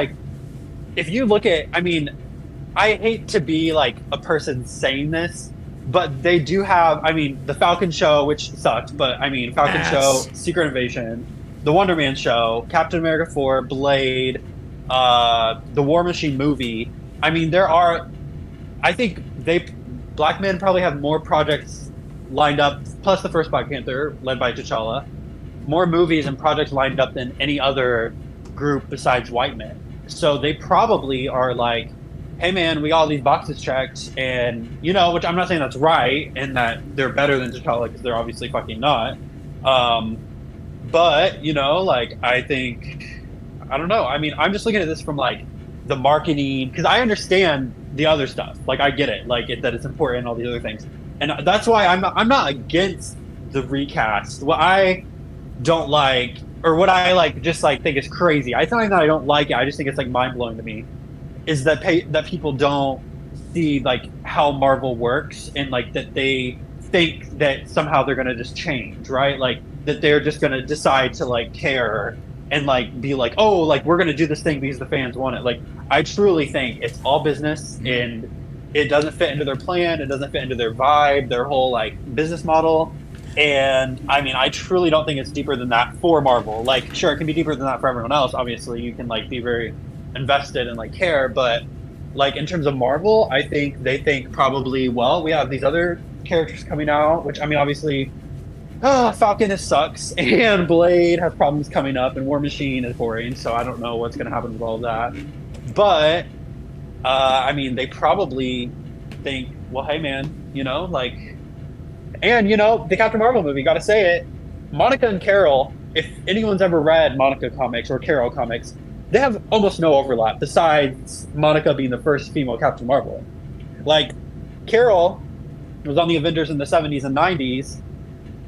if you look at, I hate to be a person saying this, but they do have, the Falcon show, which sucked, but Falcon show, Secret Invasion, the Wonder Man show, Captain America 4, Blade, the War Machine movie. I think black men probably have more projects lined up, plus the first Black Panther, led by T'Challa, more movies and projects lined up than any other group besides white men. so they probably are like, hey man, we got all these boxes checked, and which I'm not saying that's right and that they're better than T'Challa, because they're obviously fucking not. But like, I think, I don't know. I mean, I'm just looking at this from like the marketing, because I understand the other stuff. Like, I get it, like that it's important and all these other things, and that's why I'm not against the recast. What I don't like, or what I like, just like think is crazy. It's not even that I don't like it. I just think it's like mind blowing to me. Is that that people don't see like how Marvel works, and like that they think that somehow they're gonna just change, right? Like that they're just gonna decide to like care and like be like, oh, like we're gonna do this thing because the fans want it. Like, I truly think it's all business, and it doesn't fit into their plan. It doesn't fit into their vibe, their whole like business model. And I mean, I truly don't think it's deeper than that for Marvel. Like, sure, it can be deeper than that for everyone else. Obviously, you can like be very invested and like care, but like in terms of Marvel, I think they think probably, well, we have these other characters coming out, which I mean, obviously, Falcon sucks, and Blade has problems coming up, and War Machine is boring, so I don't know what's going to happen with all of that. But I mean, they probably think, well, hey man, like, and the Captain Marvel movie, gotta say it, Monica and Carol, if anyone's ever read Monica comics or Carol comics, they have almost no overlap, besides Monica being the first female Captain Marvel. Like, Carol was on the Avengers in the 70s and 90s,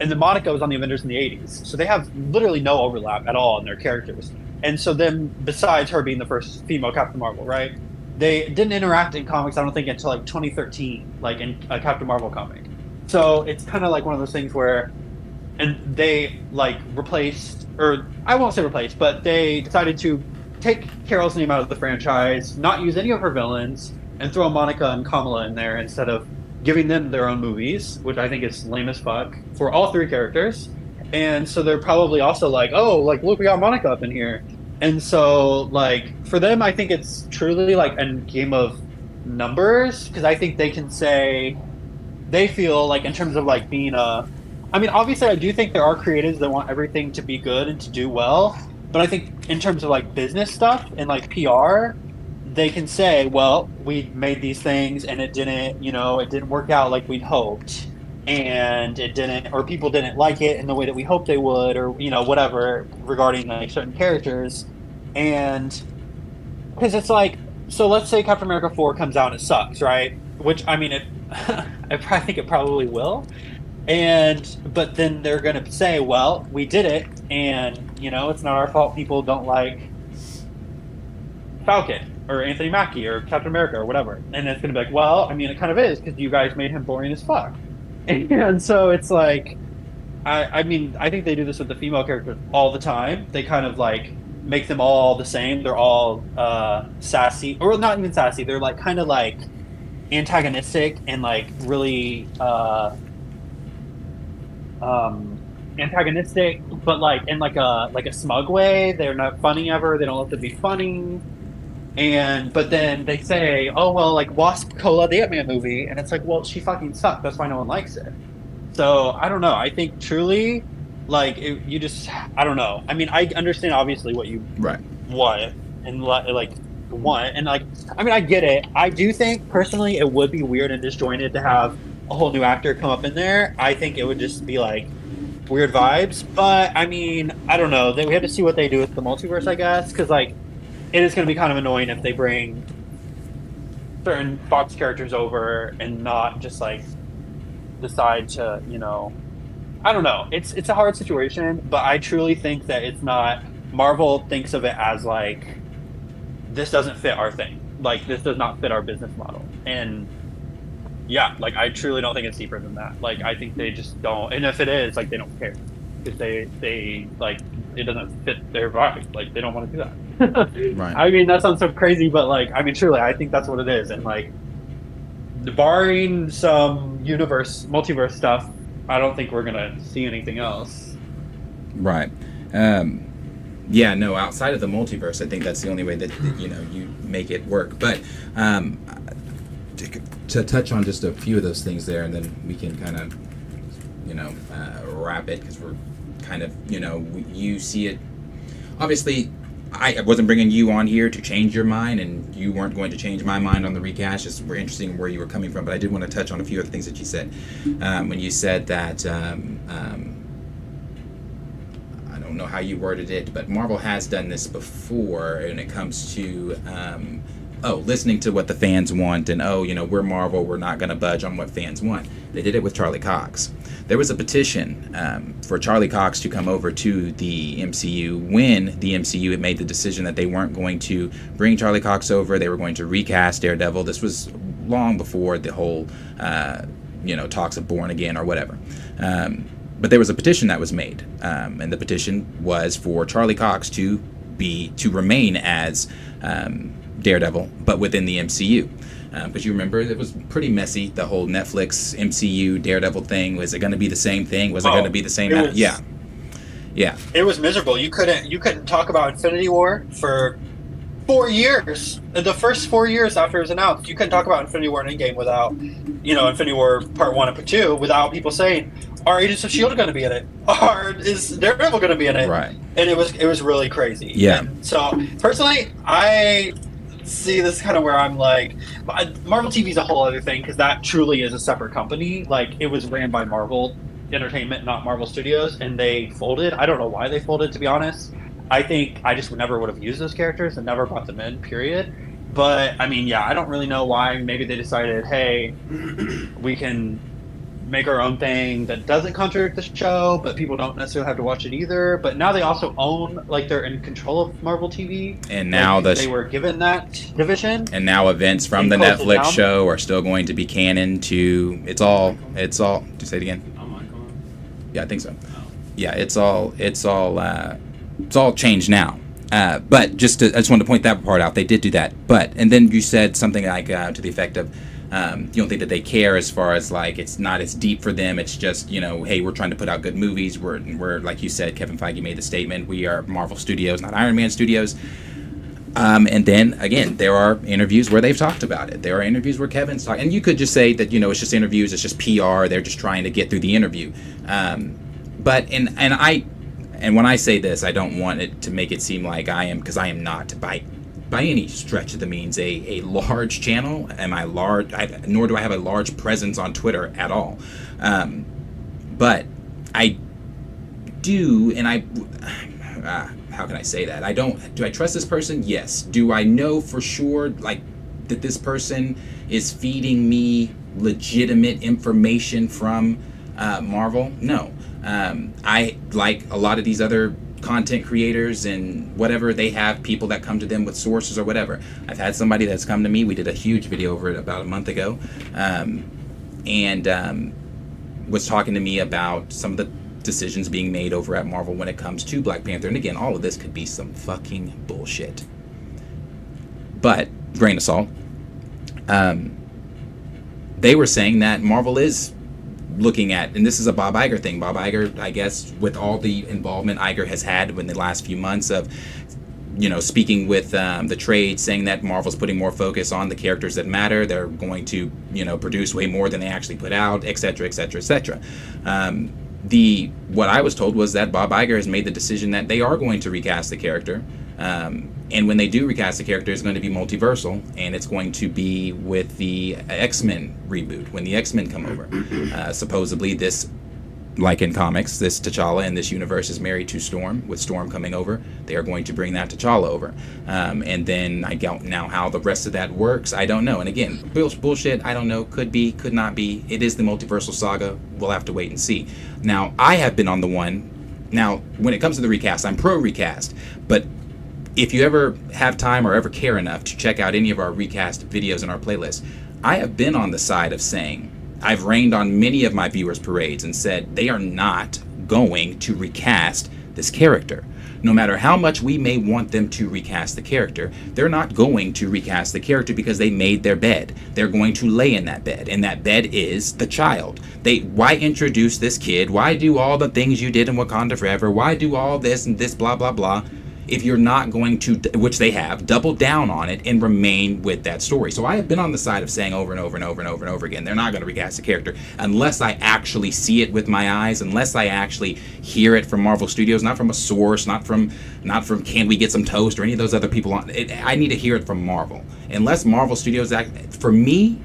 and then Monica was on the Avengers in the 80s. So they have literally no overlap at all in their characters. And so then, besides her being the first female Captain Marvel, right? They didn't interact in comics, I don't think, until like 2013, like in a Captain Marvel comic. So it's kind of like one of those things where, and they like replaced, or I won't say replaced, but they decided to take Carol's name out of the franchise, not use any of her villains, and throw Monica and Kamala in there instead of giving them their own movies, which I think is lame as fuck for all three characters. And so they're probably also like, oh, like, look, we got Monica up in here. And so, like, for them, I think it's truly like a game of numbers, because I think they can say, they feel like in terms of like being I mean, obviously I do think there are creatives that want everything to be good and to do well, but I think in terms of like business stuff and like PR, they can say, well, we made these things and it didn't, it didn't work out like we'd hoped, and it didn't, or people didn't like it in the way that we hoped they would, or whatever, regarding like certain characters. And because it's like, so let's say Captain America 4 comes out and it sucks, right? Which, I mean, I think it probably will. But then they're going to say, well, we did it, and it's not our fault people don't like Falcon or Anthony Mackie or Captain America or whatever. And it's going to be like, well, I mean, it kind of is, because you guys made him boring as fuck. And so it's like, I mean, I think they do this with the female characters all the time. They kind of like make them all the same. They're all sassy, or not even sassy. They're like kind of like antagonistic and like really antagonistic, but like in like a smug way. They're not funny ever. They don't let them be funny. But then they say, oh well, like Wasp Cola, the Ant-Man movie, and it's like, well, she fucking sucked. That's why no one likes it. So I don't know. I think truly, like, you just, I don't know. I mean, I understand obviously what you want and like want, and like, I mean, I get it. I do think personally it would be weird and disjointed to have a whole new actor come up in there. I think it would just be like weird vibes. But I mean, I don't know. We have to see what they do with the multiverse, I guess, because like it is going to be kind of annoying if they bring certain Fox characters over and not just like decide to, I don't know. It's a hard situation, but I truly think that it's not. Marvel thinks of it as like, this doesn't fit our thing. Like, this does not fit our business model. And yeah, like, I truly don't think it's deeper than that. Like, I think they just don't. And if it is, like, they don't care. Because they like, it doesn't fit their vibe. Like, they don't want to do that. Right. I mean, that sounds so crazy, but like, I mean, truly, I think that's what it is. And like, barring some multiverse stuff, I don't think we're gonna see anything else. Right. Yeah, no, outside of the multiverse, I think that's the only way that you make it work. But to touch on just a few of those things there, and then we can kind of wrap it, because we're kind of you see it. Obviously, I wasn't bringing you on here to change your mind, and you weren't going to change my mind on the recast. Just we're interesting where you were coming from, but I did want to touch on a few other things that you said. When you said that, I don't know how you worded it, but Marvel has done this before when it comes to listening to what the fans want, and we're Marvel, we're not going to budge on what fans want. They did it with Charlie Cox. There was a petition for Charlie Cox to come over to the MCU when the MCU had made the decision that they weren't going to bring Charlie Cox over. They were going to recast Daredevil. This was long before the whole, talks of Born Again or whatever. But there was a petition that was made, and the petition was for Charlie Cox to remain as Daredevil, but within the MCU. Because you remember it was pretty messy, the whole Netflix MCU Daredevil thing. Was it going to be the same thing? Was it going to be the same? Yeah. It was miserable. You couldn't talk about Infinity War for 4 years. The first 4 years after it was announced, you couldn't talk about Infinity War and Endgame without, Infinity War Part 1 and Part 2 without people saying, "Are Agents of S.H.I.E.L.D. going to be in it? Or is Daredevil going to be in it?" Right. And it was really crazy. Yeah. And so personally, I see this kind of where I'm like, Marvel TV is a whole other thing, because that truly is a separate company. Like, it was ran by Marvel Entertainment, not Marvel Studios, and they folded. I don't know why they folded, to be honest. I think I just never would have used those characters and never brought them in, period. But I mean, I don't really know why. Maybe they decided, hey, we can make our own thing that doesn't contradict the show, but people don't necessarily have to watch it either. But now they also own, they're in control of Marvel TV, and now they were given that division. And now events from the Netflix show are still going to be canon to. It's all. Just say it again. Yeah, I think so. Yeah, it's all changed now. But I just wanted to point that part out. They did do that. And then you said something like to the effect of, you don't think that they care as far as it's not as deep for them. It's just, hey, we're trying to put out good movies. We're like you said, Kevin Feige made the statement, we are Marvel Studios, not Iron Man Studios. And then again, there are interviews where they've talked about it. There are interviews where Kevin's talking, and you could just say that, it's just interviews, it's just PR. They're just trying to get through the interview. But when I say this, I don't want it to make it seem like I am, because I am not by any stretch of the means a large channel. Am I large? Nor do I have a large presence on Twitter at all. But I do, and how can I say that? Do I trust this person? Yes. Do I know for sure, that this person is feeding me legitimate information from Marvel? No. I, like a lot of these other content creators and whatever, they have people that come to them with sources or whatever. I've had somebody that's come to me. We did a huge video over it about a month ago, and was talking to me about some of the decisions being made over at Marvel when it comes to Black Panther. And again, all of this could be some fucking bullshit, but grain of salt. They were saying that Marvel is looking at, and this is a Bob Iger thing. Bob Iger, I guess, with all the involvement Iger has had in the last few months of, speaking with the trade, saying that Marvel's putting more focus on the characters that matter. They're going to, produce way more than they actually put out, etc., etc., etc. What I was told was that Bob Iger has made the decision that they are going to recast the character. And when they do recast the character, it's going to be multiversal, and it's going to be with the X-Men reboot, when the X-Men come over. Supposedly this, like in comics, this T'Challa in this universe is married to Storm. With Storm coming over, they are going to bring that T'Challa over. And then I don't know how the rest of that works. I don't know. And again, bullshit, I don't know. Could be, could not be. It is the multiversal saga. We'll have to wait and see. Now, I have been on the one. Now, when it comes to the recast, I'm pro recast. But if you ever have time or ever care enough to check out any of our recast videos in our playlist, I have been on the side of saying, I've rained on many of my viewers' parades and said they are not going to recast this character. No matter how much we may want them to recast the character, they're not going to recast the character because they made their bed. They're going to lay in that bed, and that bed is the child. Why introduce this kid? Why do all the things you did in Wakanda Forever? Why do all this and this, blah, blah, blah? if you're not going to, which they have, double down on it and remain with that story. So I have been on the side of saying over and over and over and over and over again, they're not going to recast the character unless I actually see it with my eyes, unless I actually hear it from Marvel Studios, not from a source, not from Can We Get Some Toast or any of those other people on it. I need to hear it from Marvel. Unless Marvel Studios for me,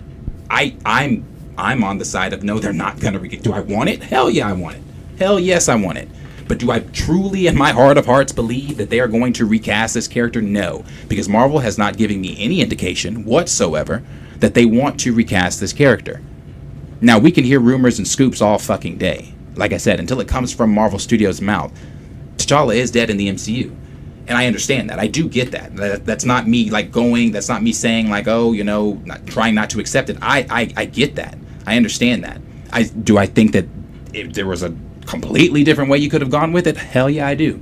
I'm on the side of no, they're not going to recast. Do I want it? Hell yeah, I want it. Hell yes, I want it. But do I truly, in my heart of hearts, believe that they are going to recast this character? No, because Marvel has not given me any indication whatsoever that they want to recast this character. Now, we can hear rumors and scoops all fucking day. Like I said, until it comes from Marvel Studios' mouth, T'Challa is dead in the MCU. And I understand that. I do get that. That's not me that's not me saying trying not to accept it. I get that. I understand that. Do I think that if there was a completely different way you could have gone with it? Hell yeah, I do.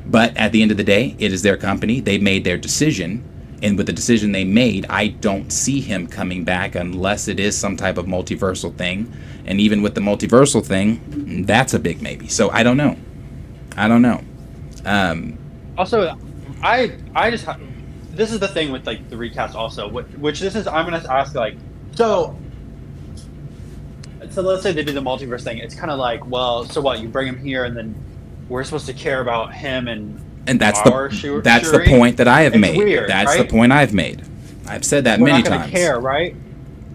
But at the end of the day, it is their company. They made their decision. And with the decision they made, I don't see him coming back unless it is some type of multiversal thing. And even with the multiversal thing, that's a big maybe. So I don't know. Also, I just this is the thing with like the recast also, which this is I'm gonna ask like so let's say they do the multiverse thing. It's kind of like, well, so what? You bring him here, and then we're supposed to care about him and that's Shuri? The point that I have made. Weird, that's right? the point I've made. I've said that many times. We're not gonna care, right?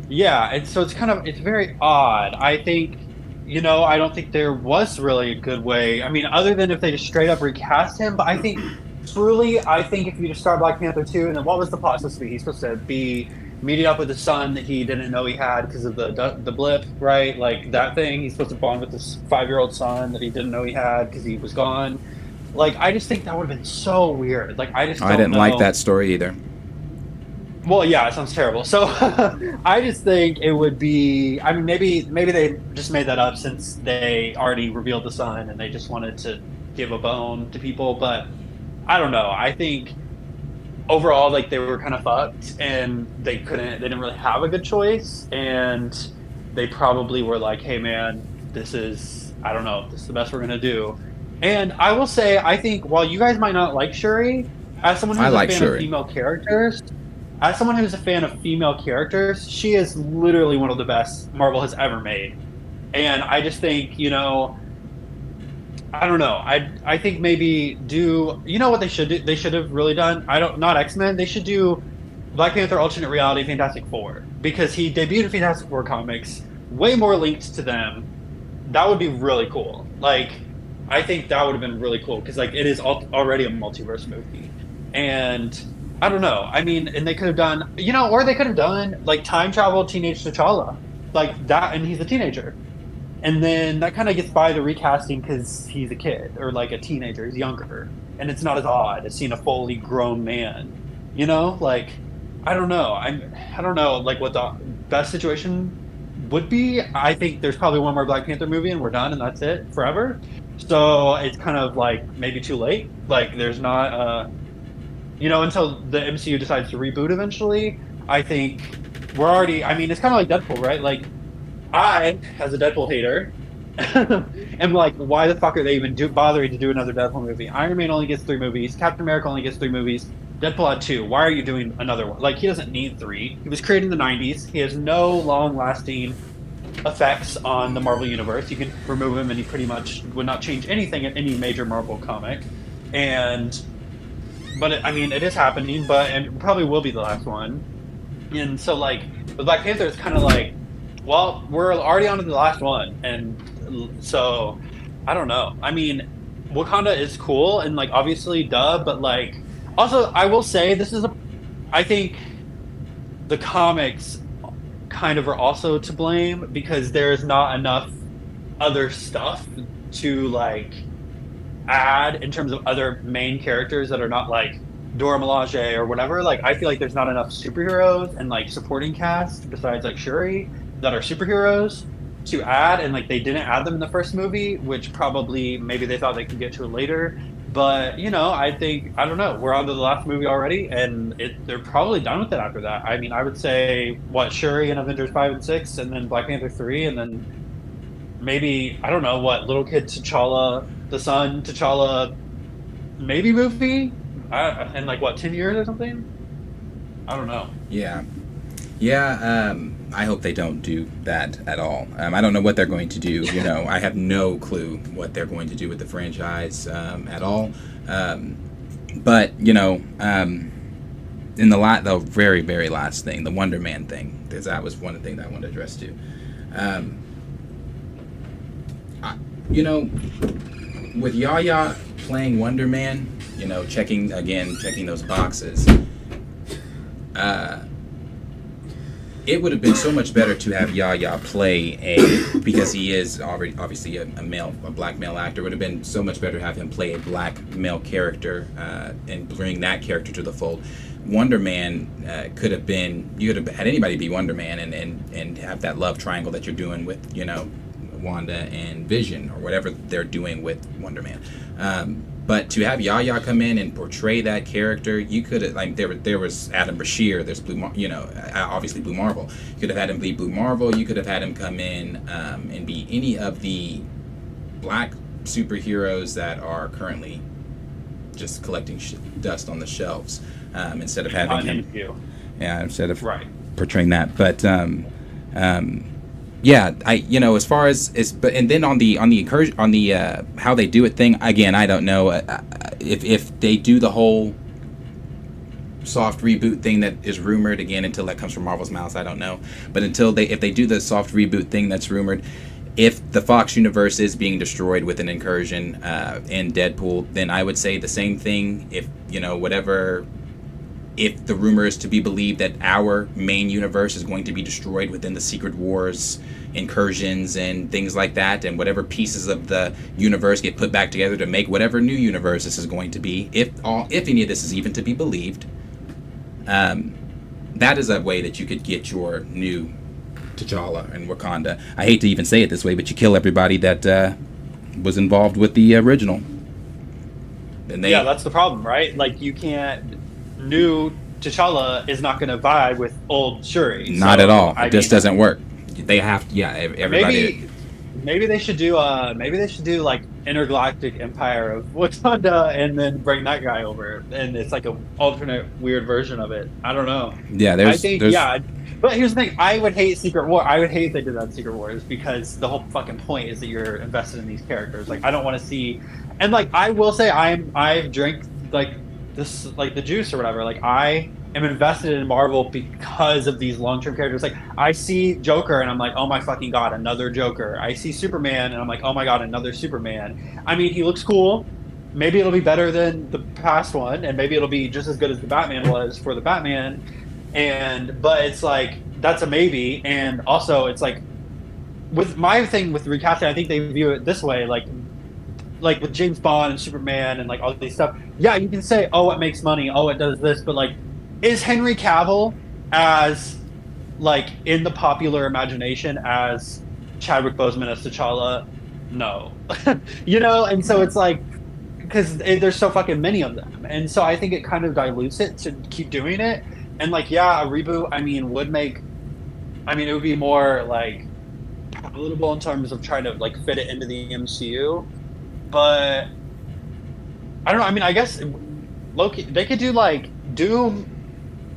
Yeah, and so it's very odd. I think, I don't think there was really a good way. I mean, other than if they just straight up recast him, but I think if you just start Black Panther 2, and then what was the plot supposed to be? He's supposed to be meeting up with his son that he didn't know he had because of the blip, right? Like that thing. He's supposed to bond with his 5-year-old son that he didn't know he had because he was gone. Like, I just think that would have been so weird. Like, I didn't like that story either. Well, yeah, it sounds terrible. So I just think it would be. I mean, maybe they just made that up since they already revealed the son and they just wanted to give a bone to people. But I don't know. I think overall, like, they were kind of fucked, and they didn't really have a good choice, and they probably were like, hey man, this is the best we're gonna do. And I will say, I think while you guys might not like Shuri, as someone who's a fan of female characters, she is literally one of the best Marvel has ever made. And I just think, I don't know. I think maybe what they should do? They should have really done. Not X-Men. They should do Black Panther alternate reality Fantastic Four, because he debuted in Fantastic Four comics, way more linked to them. That would be really cool. Like, I think that would have been really cool because like it is already a multiverse movie, and I don't know. I mean, and they could have done, or they could have done like time travel teenage T'Challa, like that, and he's a teenager. And then that kind of gets by the recasting because he's a kid or like a teenager, he's younger, and it's not as odd as seeing a fully grown man. Like I don't know. I don't know like what the best situation would be. I think there's probably one more Black Panther movie and we're done and that's it forever. So it's kind of like maybe too late. Like there's not until the MCU decides to reboot eventually. I think we're already. I mean, it's kind of like Deadpool, right? Like I, as a Deadpool hater, am like, why the fuck are they even bothering to do another Deadpool movie? Iron Man only gets 3 movies. Captain America only gets 3 movies. Deadpool had 2. Why are you doing another one? Like, he doesn't need 3. He was created in the 90s. He has no long-lasting effects on the Marvel Universe. You can remove him and he pretty much would not change anything in any major Marvel comic. But it is happening, and it probably will be the last one. And so, like, with Black Panther, it's kind of like, well, we're already on to the last one, and so I don't know. I mean, Wakanda is cool, and like obviously, but like also I will say I think the comics kind of are also to blame because there is not enough other stuff to like add in terms of other main characters that are not like Dora Milaje or whatever. Like I feel like there's not enough superheroes and like supporting cast besides like Shuri that are superheroes to add, and like they didn't add them in the first movie, which probably maybe they thought they could get to it later. But I don't know, we're on to the last movie already, and they're probably done with it after that. I mean, I would say Shuri and Avengers 5 and 6, and then Black Panther 3, and then maybe I don't know little kid T'Challa, the son T'Challa maybe movie in like what 10 years or something. I don't know. Yeah. I hope they don't do that at all. I don't know what they're going to do. You know, I have no clue what they're going to do with the franchise at all. But you know, in the very, very last thing, the Wonder Man thing, because that was one of the things that I wanted to address too. You know, with Yaya playing Wonder Man, you know, checking those boxes. It would have been so much better to have Yaya play because he is already obviously a black male actor. It would have been so much better to have him play a black male character and bring that character to the fold. Wonder Man could have been, you could have had anybody be Wonder Man and have that love triangle that you're doing with, you know, Wanda and Vision or whatever they're doing with Wonder Man. But to have Yaya come in and portray that character, you could have, like, there was Adam Brashear, there's obviously Blue Marvel. You could have had him be Blue Marvel. You could have had him come in and be any of the black superheroes that are currently just collecting dust on the shelves, instead of having him. Yeah, instead of portraying that, but. Yeah, as far as and then on the incursion, on the how they do it thing, again, I don't know if they do the whole soft reboot thing that is rumored, again, until that comes from Marvel's mouth, I don't know. But if they do the soft reboot thing that's rumored, if the Fox universe is being destroyed with an incursion in Deadpool, then I would say the same thing. If if the rumor is to be believed that our main universe is going to be destroyed within the Secret Wars incursions and things like that, and whatever pieces of the universe get put back together to make whatever new universe this is going to be, if any of this is even to be believed, that is a way that you could get your new T'Challa and Wakanda. I hate to even say it this way, but you kill everybody that was involved with the original. Yeah, that's the problem, right? Like, you can't... New T'Challa is not going to vibe with old Shuri. Not at all. It just doesn't work. They have to, everybody... Maybe they should do like Intergalactic Empire of Wakanda and then bring that guy over, and it's like an alternate weird version of it. I don't know. Yeah, but here's the thing: I would hate Secret War. I would hate if they did that in Secret Wars, because the whole fucking point is that you're invested in these characters. Like, I don't want to see, and like I will say, I've drank like this, like the juice or whatever. Like, I am invested in Marvel because of these long-term characters. Like, I see Joker and I'm like, oh my fucking god, another Joker. I see Superman and I'm like, oh my god, another Superman. I mean, he looks cool. Maybe it'll be better than the past one, and maybe it'll be just as good as the Batman was for the Batman. But it's like, that's a maybe. And also, it's like, with my thing with recasting, I think they view it this way, like with James Bond and Superman and like all these stuff. Yeah, you can say, oh, it makes money, oh, it does this, but like, is Henry Cavill as, like, in the popular imagination as Chadwick Boseman as T'Challa? No. And so it's like, because there's so fucking many of them. And so I think it kind of dilutes it to keep doing it. And like, yeah, a reboot, it would be more like palatable in terms of trying to like fit it into the MCU. But I don't know. I mean, I guess Loki, they could do like Doom.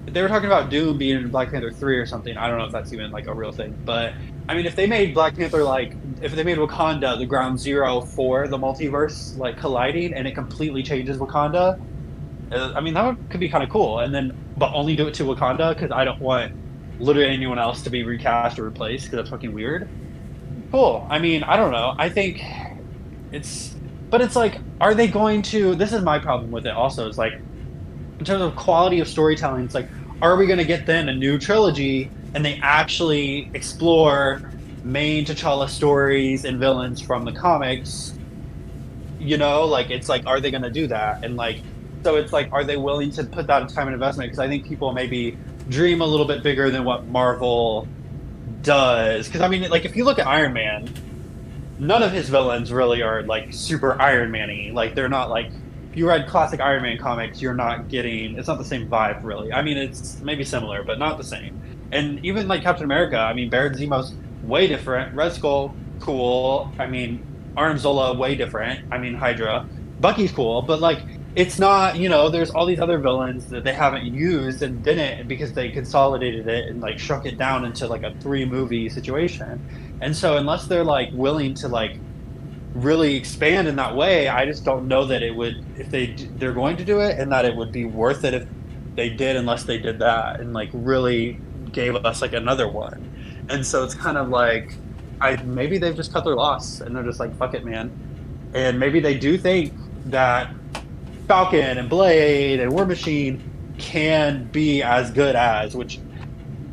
They were talking about Doom being in Black Panther 3 or something. I don't know if that's even like a real thing. But I mean, if they made Black Panther, like, if they made Wakanda the ground zero for the multiverse, like, colliding, and it completely changes Wakanda, that could be kind of cool. And then, but only do it to Wakanda, because I don't want literally anyone else to be recast or replaced, because that's fucking weird. Cool. I mean, I don't know. I think it's like, are they going to? This is my problem with it. Also, is like, in terms of quality of storytelling, it's like, are we going to get then a new trilogy and they actually explore main T'Challa stories and villains from the comics? Like, it's like, are they going to do that? And like, so it's like, are they willing to put that time and investment? Because I think people maybe dream a little bit bigger than what Marvel does. Because I mean, like, if you look at Iron Man, none of his villains really are like super Iron Man-y. Like, they're not like, if you read classic Iron Man comics, you're not getting, it's not the same vibe, really. I mean, it's maybe similar, but not the same. And even like Captain America, I mean, Baron Zemo's way different. Red Skull, cool. I mean, Arnim Zola, way different. I mean, Hydra. Bucky's cool, but like, it's not, there's all these other villains that they haven't used and didn't because they consolidated it and like shrunk it down into like a 3-movie situation. And so unless they're like willing to like really expand in that way, I just don't know that it would, if they're going to do it, and that it would be worth it if they did, unless they did that and like really gave us like another one. And so it's kind of like, maybe they've just cut their loss and they're just like, fuck it, man. And maybe they do think that Falcon and Blade and War Machine can be as good as, which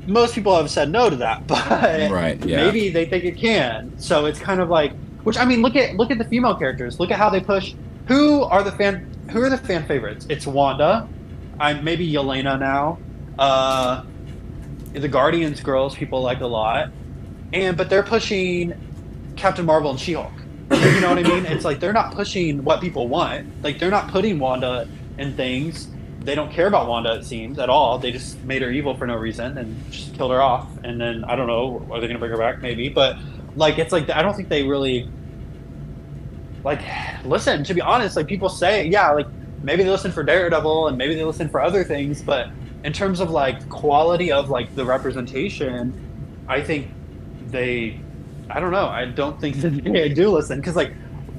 most people have said no to that, but Right, yeah. maybe they think it can. So it's kind of like, which I mean, look at the female characters. Look at how they push. Who are the fan favorites? It's Wanda. Maybe Yelena now. The Guardians girls people like a lot, but they're pushing Captain Marvel and She-Hulk. You know what I mean? It's like they're not pushing what people want. Like they're not putting Wanda in things. They don't care about Wanda, it seems, at all. They just made her evil for no reason and just killed her off. And then I don't know, are they gonna bring her back? Maybe, but like it's like I don't think they really like listen. To be honest, like people say, yeah, like maybe they listen for Daredevil and maybe they listen for other things, but in terms of like quality of like the representation, I think I don't know. I don't think that they do listen, because like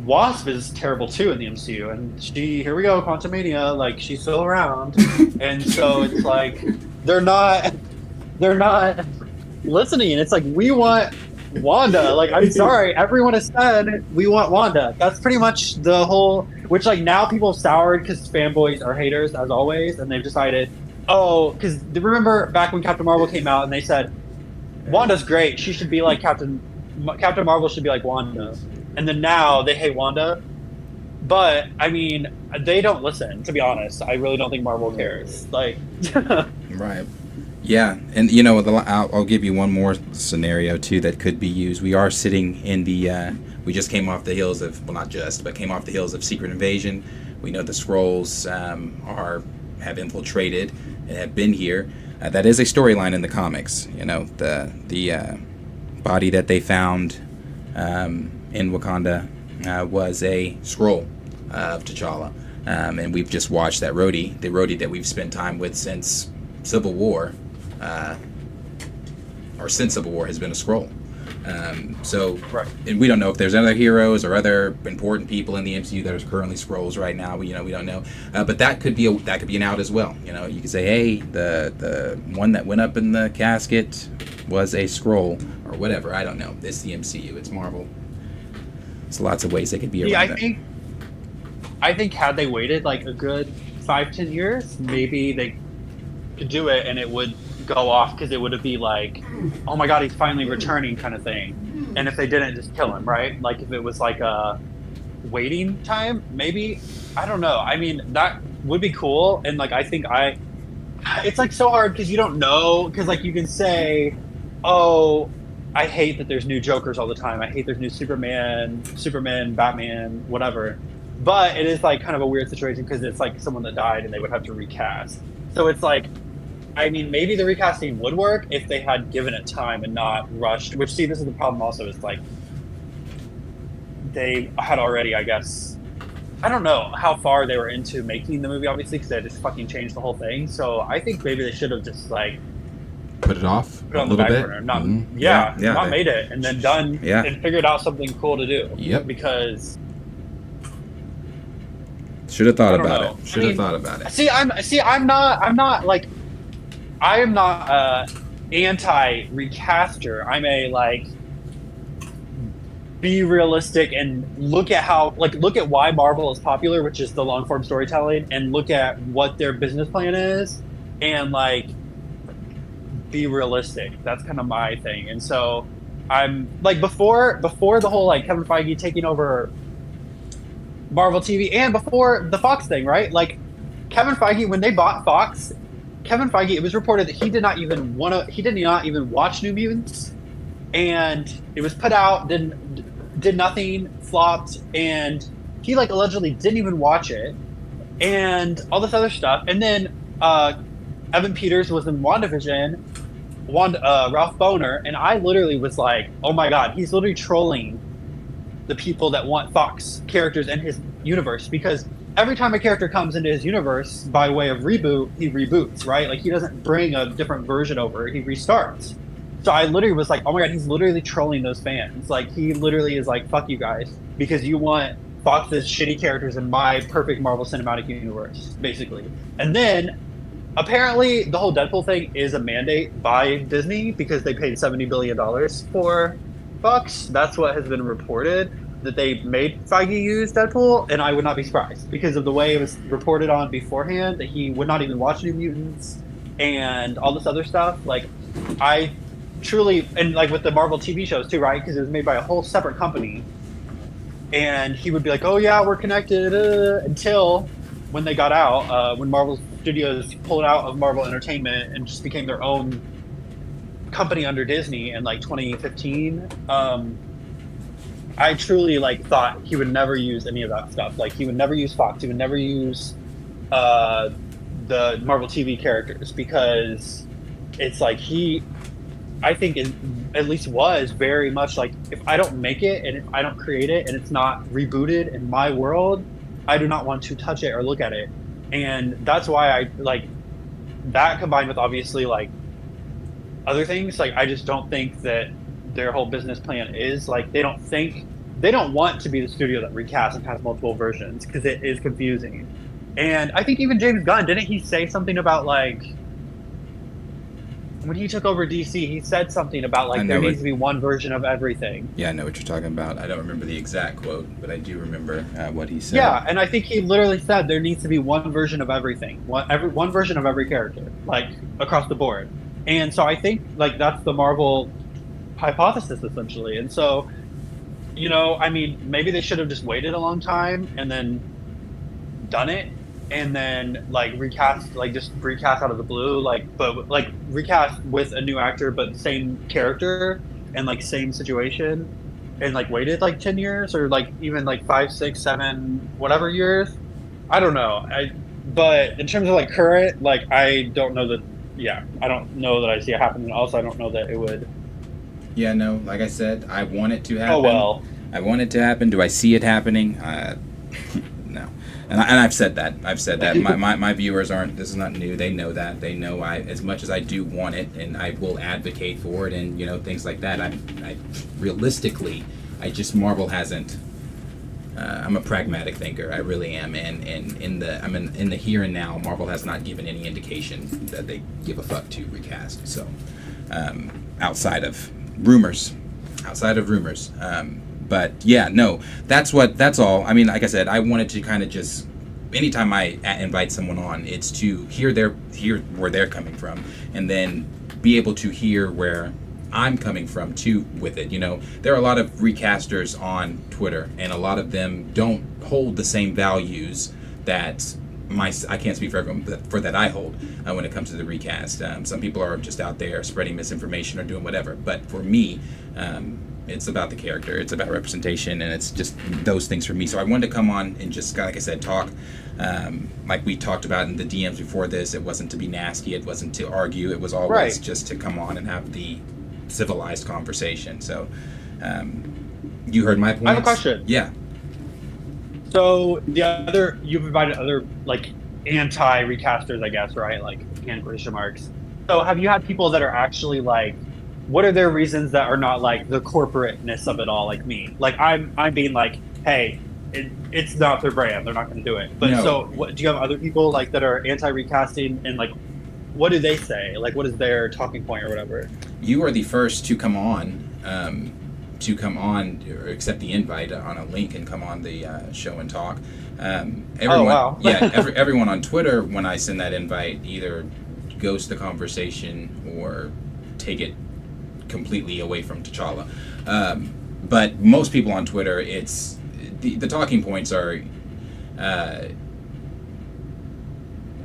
Wasp is terrible too in the MCU, and here we go, Quantumania, like she's still around, and so it's like they're not listening. It's like we want Wanda. Like I'm sorry, everyone has said we want Wanda. That's pretty much the whole. Which like now people have soured because fanboys are haters as always, and they've decided, because remember back when Captain Marvel came out and they said Wanda's great, she should be like Captain Marvel should be like Wanda, and then now they hate Wanda. But I mean, they don't listen. To be honest, I really don't think Marvel cares. Like, Right. Yeah, and I'll give you one more scenario too that could be used. We are sitting in the. We just came off the heels of, well, not just, but came off the heels of Secret Invasion. We know the Skrulls have infiltrated and have been here. That is a storyline in the comics. The body that they found in Wakanda was a Skrull of T'Challa, and we've just watched that the Rhodey that we've spent time with since Civil War, since Civil War has been a Skrull. right. And we don't know if there's other heroes or other important people in the MCU that are currently Skrulls right now. We don't know, but that could be an out as well. You could say, hey, the one that went up in the casket was a Skrull or whatever. I don't know. It's the MCU. It's Marvel. There's lots of ways they could be around that. I think had they waited like a good 5-10 years, maybe they could do it and it would go off, because it would be like, oh my god, he's finally returning kind of thing. And if they didn't, just kill him, right? Like if it was like a waiting time, maybe, I don't know. I mean, that would be cool. And like I think it's like so hard because you don't know, because like you can say, oh, I hate that there's new Jokers all the time, I hate there's new Superman, Batman, whatever. But it is like kind of a weird situation because it's like someone that died and they would have to recast. So it's like, I mean, maybe the recasting would work if they had given it time and not rushed. Which, see, this is the problem also, is like they had already, I guess, I don't know how far they were into making the movie, obviously, because they just fucking changed the whole thing. So I think maybe they should have just like put it off on the back burner, not made it, and then done and figured out something cool to do. Yep. Because should have thought about it. Should have thought about it. I'm not anti-recaster. I'm a like be realistic and look at why Marvel is popular, which is the long form storytelling, and look at what their business plan is, and like be realistic. That's kind of my thing. And so I'm like before the whole like Kevin Feige taking over Marvel TV and before the Fox thing, right? Like Kevin Feige, when they bought Fox, it was reported that he did not even watch New Mutants, and it was put out, did nothing, flopped, and he like allegedly didn't even watch it, and all this other stuff. And then Evan Peters was in WandaVision, Ralph Boner, and I literally was like, oh my god, he's literally trolling the people that want Fox characters in his universe, because every time a character comes into his universe by way of reboot, he reboots, right? Like he doesn't bring a different version over, he restarts. So I literally was like, oh my god, he's literally trolling those fans. Like he literally is like, fuck you guys, because you want Fox's shitty characters in my perfect Marvel Cinematic Universe, basically. And then apparently the whole Deadpool thing is a mandate by Disney because they paid $70 billion for Fox. That's what has been reported, that they made Feige use Deadpool, and I would not be surprised because of the way it was reported on beforehand, that he would not even watch New Mutants and all this other stuff. Like, I truly, and like with the Marvel TV shows too, right? Because it was made by a whole separate company, and he would be like, oh yeah, we're connected, until when they got out, when Marvel Studios pulled out of Marvel Entertainment and just became their own company under Disney in like 2015. I truly like thought he would never use any of that stuff. Like he would never use Fox. He would never use the Marvel TV characters, because it's like I think it at least was very much like, if I don't make it and if I don't create it and it's not rebooted in my world, I do not want to touch it or look at it. And that's why I like that, combined with obviously like other things. Like I just don't think that their whole business plan is like, they don't want to be the studio that recasts and has multiple versions, because it is confusing. And I think even James Gunn, didn't he say something about like, when he took over DC, he said something about like there needs to be one version of everything. Yeah, I know what you're talking about. I don't remember the exact quote, but I do remember what he said. Yeah, and I think he literally said there needs to be one version of everything, one version of every character, like across the board. And so I think like that's the Marvel hypothesis essentially. And so, you know, I mean, maybe they should have just waited a long time and then done it, and then like recast out of the blue, but recast with a new actor but same character and like same situation, and like waited like 10 years or like even like 5, 6, 7 whatever years. I don't know. But in terms of like current, like I don't know that I see it happening. Also, I don't know that it would. Yeah, no, like I said, I want it to happen. Oh well. I want it to happen. Do I see it happening? No. And I've said that. My viewers aren't. This is not new. They know that. They know as much as I do want it, and I will advocate for it, and things like that. I realistically, Marvel hasn't. I'm a pragmatic thinker. I really am, and in the here and now, Marvel has not given any indication that they give a fuck to recast. So, outside of rumors. But yeah, no, that's all. I mean, like I said, I wanted to kind of just, anytime I invite someone on, it's to hear where they're coming from, and then be able to hear where I'm coming from too with it. There are a lot of recasters on Twitter, and a lot of them don't hold the same values that I can't speak for everyone, but for that I hold when it comes to the recast. Some people are just out there spreading misinformation or doing whatever, but for me, it's about the character, it's about representation, and it's just those things for me. So I wanted to come on and just, like I said, talk. Like we talked about in the DMs before this, it wasn't to be nasty, it wasn't to argue, it was always just to come on and have the civilized conversation. So you heard my points. I have a question. Yeah. So you've invited other like anti-recasters, I guess, right? Like in quotation marks. So have you had people that are actually like, what are their reasons that are not like the corporateness of it all, like me? Like I'm being like, hey, it's not their brand, they're not going to do it. But no. So do you have other people like that are anti-recasting, and like, what do they say? Like, what is their talking point or whatever? You are the first to come on. Or accept the invite on a link and come on the show and talk. Everyone, wow. Yeah, everyone on Twitter, when I send that invite, either ghost the conversation or take it completely away from T'Challa. But most people on Twitter, it's the talking points are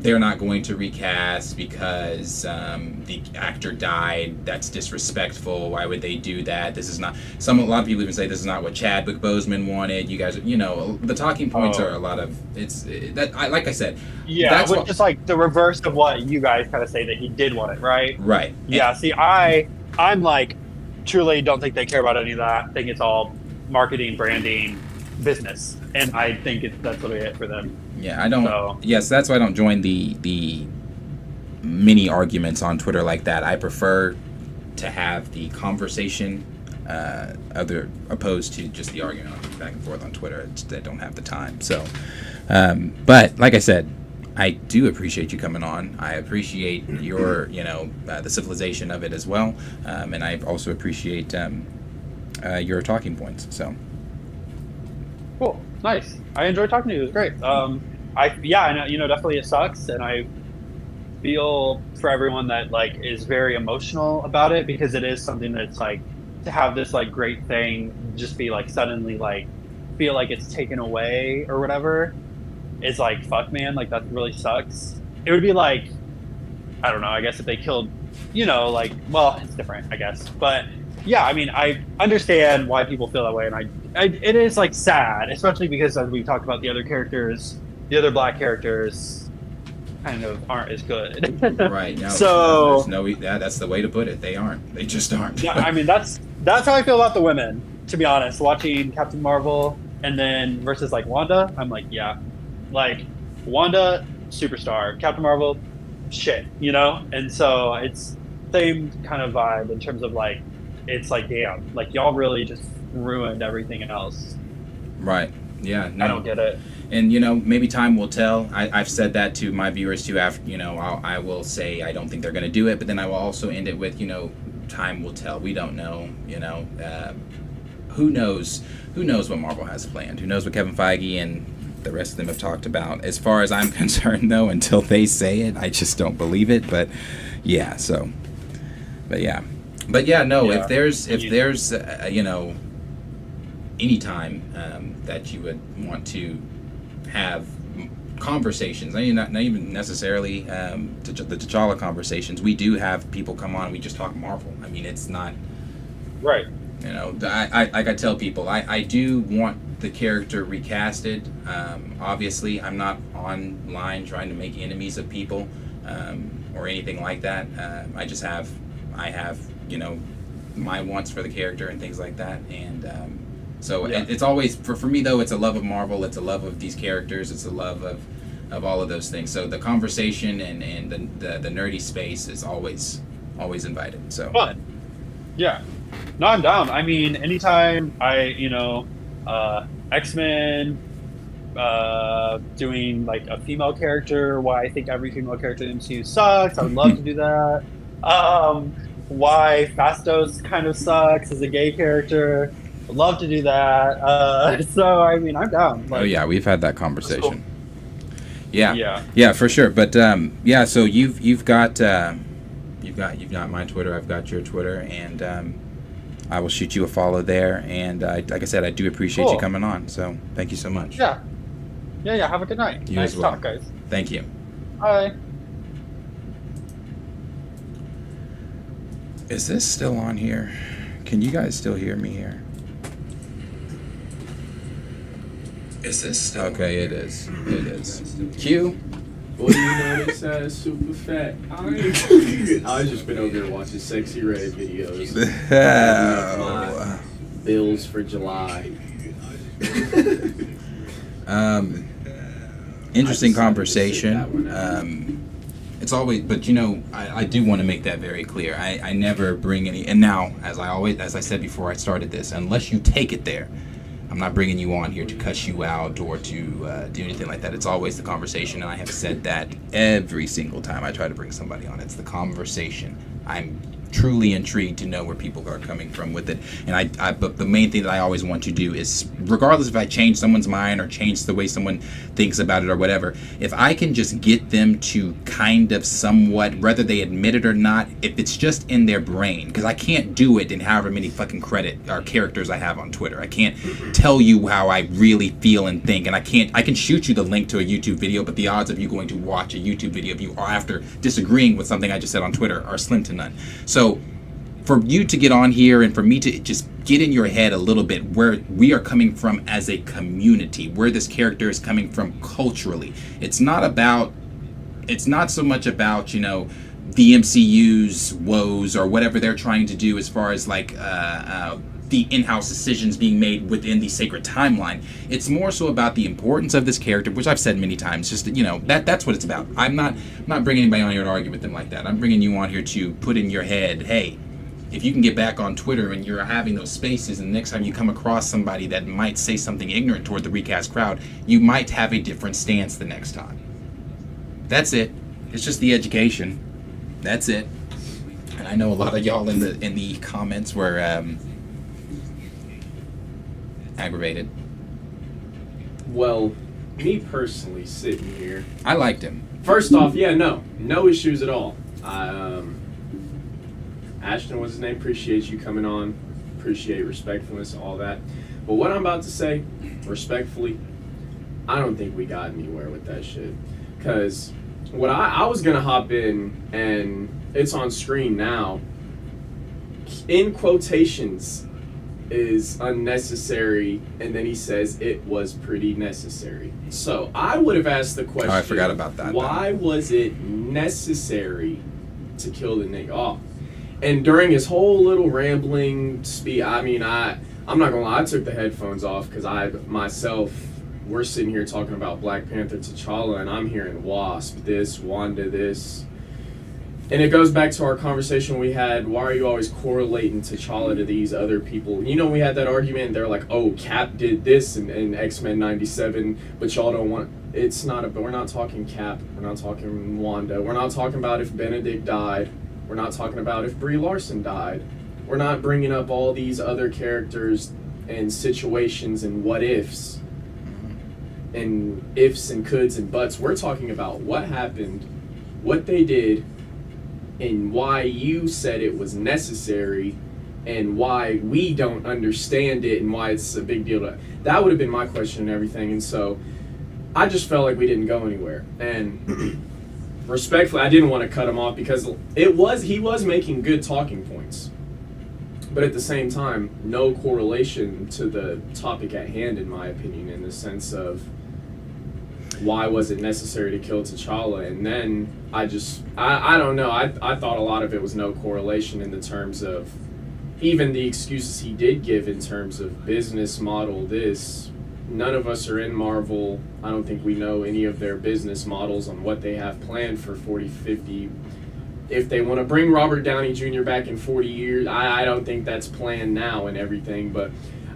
they're not going to recast because the actor died. That's disrespectful. Why would they do that? This is not. A lot of people even say this is not what Chadwick Boseman wanted. You guys, the talking points are a lot of. Like I said. Yeah, that's just like the reverse of what you guys kind of say that he did want it, right? Right. Yeah. See, I'm like, truly don't think they care about any of that. I think it's all marketing, branding, business, and I think that's literally it for them. Yeah, I don't. So- Yes, that's why I don't join the mini arguments on Twitter like that. I prefer to have the conversation, other opposed to just the argument back and forth on Twitter. I don't have the time. So, but like I said, I do appreciate you coming on. I appreciate your, the civilization of it as well, and I also appreciate your talking points. So. Cool, nice. I enjoyed talking to you. It was great. I know, definitely it sucks, and I feel for everyone that like is very emotional about it, because it is something that's like, to have this like great thing just be like suddenly like feel like it's taken away or whatever is like, fuck, man, like that really sucks. It would be like, I don't know, I guess if they killed, like, well, it's different, I guess, but yeah, I mean, I understand why people feel that way, and it is like sad, especially because as we talked about, the other characters, the other black characters, kind of aren't as good. Right. No, so that's the way to put it. They aren't. They just aren't. Yeah, I mean, that's how I feel about the women. To be honest, watching Captain Marvel and then versus like Wanda, I'm like, yeah, like Wanda, superstar. Captain Marvel, shit. And so it's same kind of vibe in terms of like, it's like, damn, like y'all really just ruined everything else. Right. Yeah. No. I don't get it. And maybe time will tell. I've said that to my viewers too. After I will say I don't think they're going to do it, but then I will also end it with time will tell. We don't know. Who knows? Who knows what Marvel has planned? Who knows what Kevin Feige and the rest of them have talked about? As far as I'm concerned, though, until they say it, I just don't believe it. But yeah. So. But yeah. No. Yeah. If there's any time that you would want to have conversations, not even necessarily the T'Challa conversations. We do have people come on. We just talk Marvel. I mean, it's not right. I tell people, I do want the character recasted. Obviously, I'm not online trying to make enemies of people or anything like that. I have my wants for the character and things like that, and. So yeah. It's always, for me though, it's a love of Marvel, it's a love of these characters, it's a love of all of those things. So the conversation and the nerdy space is always invited. So fun. Yeah. No, I'm down. I mean, anytime X-Men, doing like a female character, why I think every female character in MCU sucks, I would love to do that. Why Fastos kind of sucks as a gay character, I'd love to do that. So I mean, I'm down. Like, oh yeah, we've had that conversation. Cool. Yeah, for sure. But so you've got my Twitter, I've got your Twitter, and I will shoot you a follow there. And like I said, I do appreciate you coming on. So thank you so much. Yeah. Have a good night. You nice as well. Talk, guys. Thank you. Bye. Is this still on here? Can you guys still hear me here? Is this still okay? It is. It is. Q. What do you notice as super fat? I've just been over there watching Sexy Red videos. My bills for July. Interesting conversation. It's always, but I do want to make that very clear. I never bring any, and now, as I said before I started this, unless you take it there, I'm not bringing you on here to cuss you out or to do anything like that. It's always the conversation, and I have said that every single time I try to bring somebody on. It's the conversation. I'm truly intrigued to know where people are coming from with it, and but the main thing that I always want to do is, regardless if I change someone's mind or change the way someone thinks about it or whatever, if I can just get them to kind of somewhat, whether they admit it or not, if it's just in their brain, because I can't do it in however many fucking credit or characters I have on Twitter. I can't tell you how I really feel and think, and I can shoot you the link to a YouTube video, but the odds of you going to watch a YouTube video of you after disagreeing with something I just said on Twitter are slim to none. So for you to get on here and for me to just get in your head a little bit where we are coming from as a community, where this character is coming from culturally. It's not so much about, the MCU's woes or whatever they're trying to do as far as like the in-house decisions being made within the sacred timeline. It's more so about the importance of this character, which I've said many times. Just that's what it's about. I'm not bringing anybody on here to argue with them like that. I'm bringing you on here to put in your head, hey, if you can get back on Twitter and you're having those spaces, and the next time you come across somebody that might say something ignorant toward the recast crowd, you might have a different stance the next time. That's it. It's just the education. That's it. And I know a lot of y'all in the comments were aggravated. Well, me personally, sitting here, I liked him. first off, no issues at all. Ashton, what's his name? Appreciate you coming on. Appreciate respectfulness, all that. But what I'm about to say, respectfully, I don't think we got anywhere with that shit. Because what I was going to hop in, and it's on screen now, in quotations, is unnecessary, and then he says it was pretty necessary. So I would have asked the question, I forgot about that. Why was it necessary to kill the nigga off? And during his whole little rambling speech, I'm not gonna lie, I took the headphones off because we're sitting here talking about Black Panther T'Challa, and I'm hearing Wasp this, Wanda this. And it goes back to our conversation we had, why are you always correlating T'Challa to these other people? We had that argument, they're like, oh, Cap did this in X-Men 97, but y'all don't want, we're not talking Cap, we're not talking Wanda, we're not talking about if Benedict died, we're not talking about if Brie Larson died, we're not bringing up all these other characters and situations and what ifs, and ifs and coulds and buts. We're talking about what happened, what they did, and why you said it was necessary, and why we don't understand it, and why it's a big deal. That would have been my question and everything, and so I just felt like we didn't go anywhere. And respectfully, I didn't want to cut him off because he was making good talking points, but at the same time, no correlation to the topic at hand, in my opinion, in the sense of why was it necessary to kill T'Challa. And then I don't know, I thought a lot of it was no correlation in the terms of even the excuses he did give in terms of business model this. None of us are in Marvel. I don't think we know any of their business models on what they have planned for 40, 50. If they want to bring Robert Downey Jr. back in 40 years, I don't think that's planned now and everything, but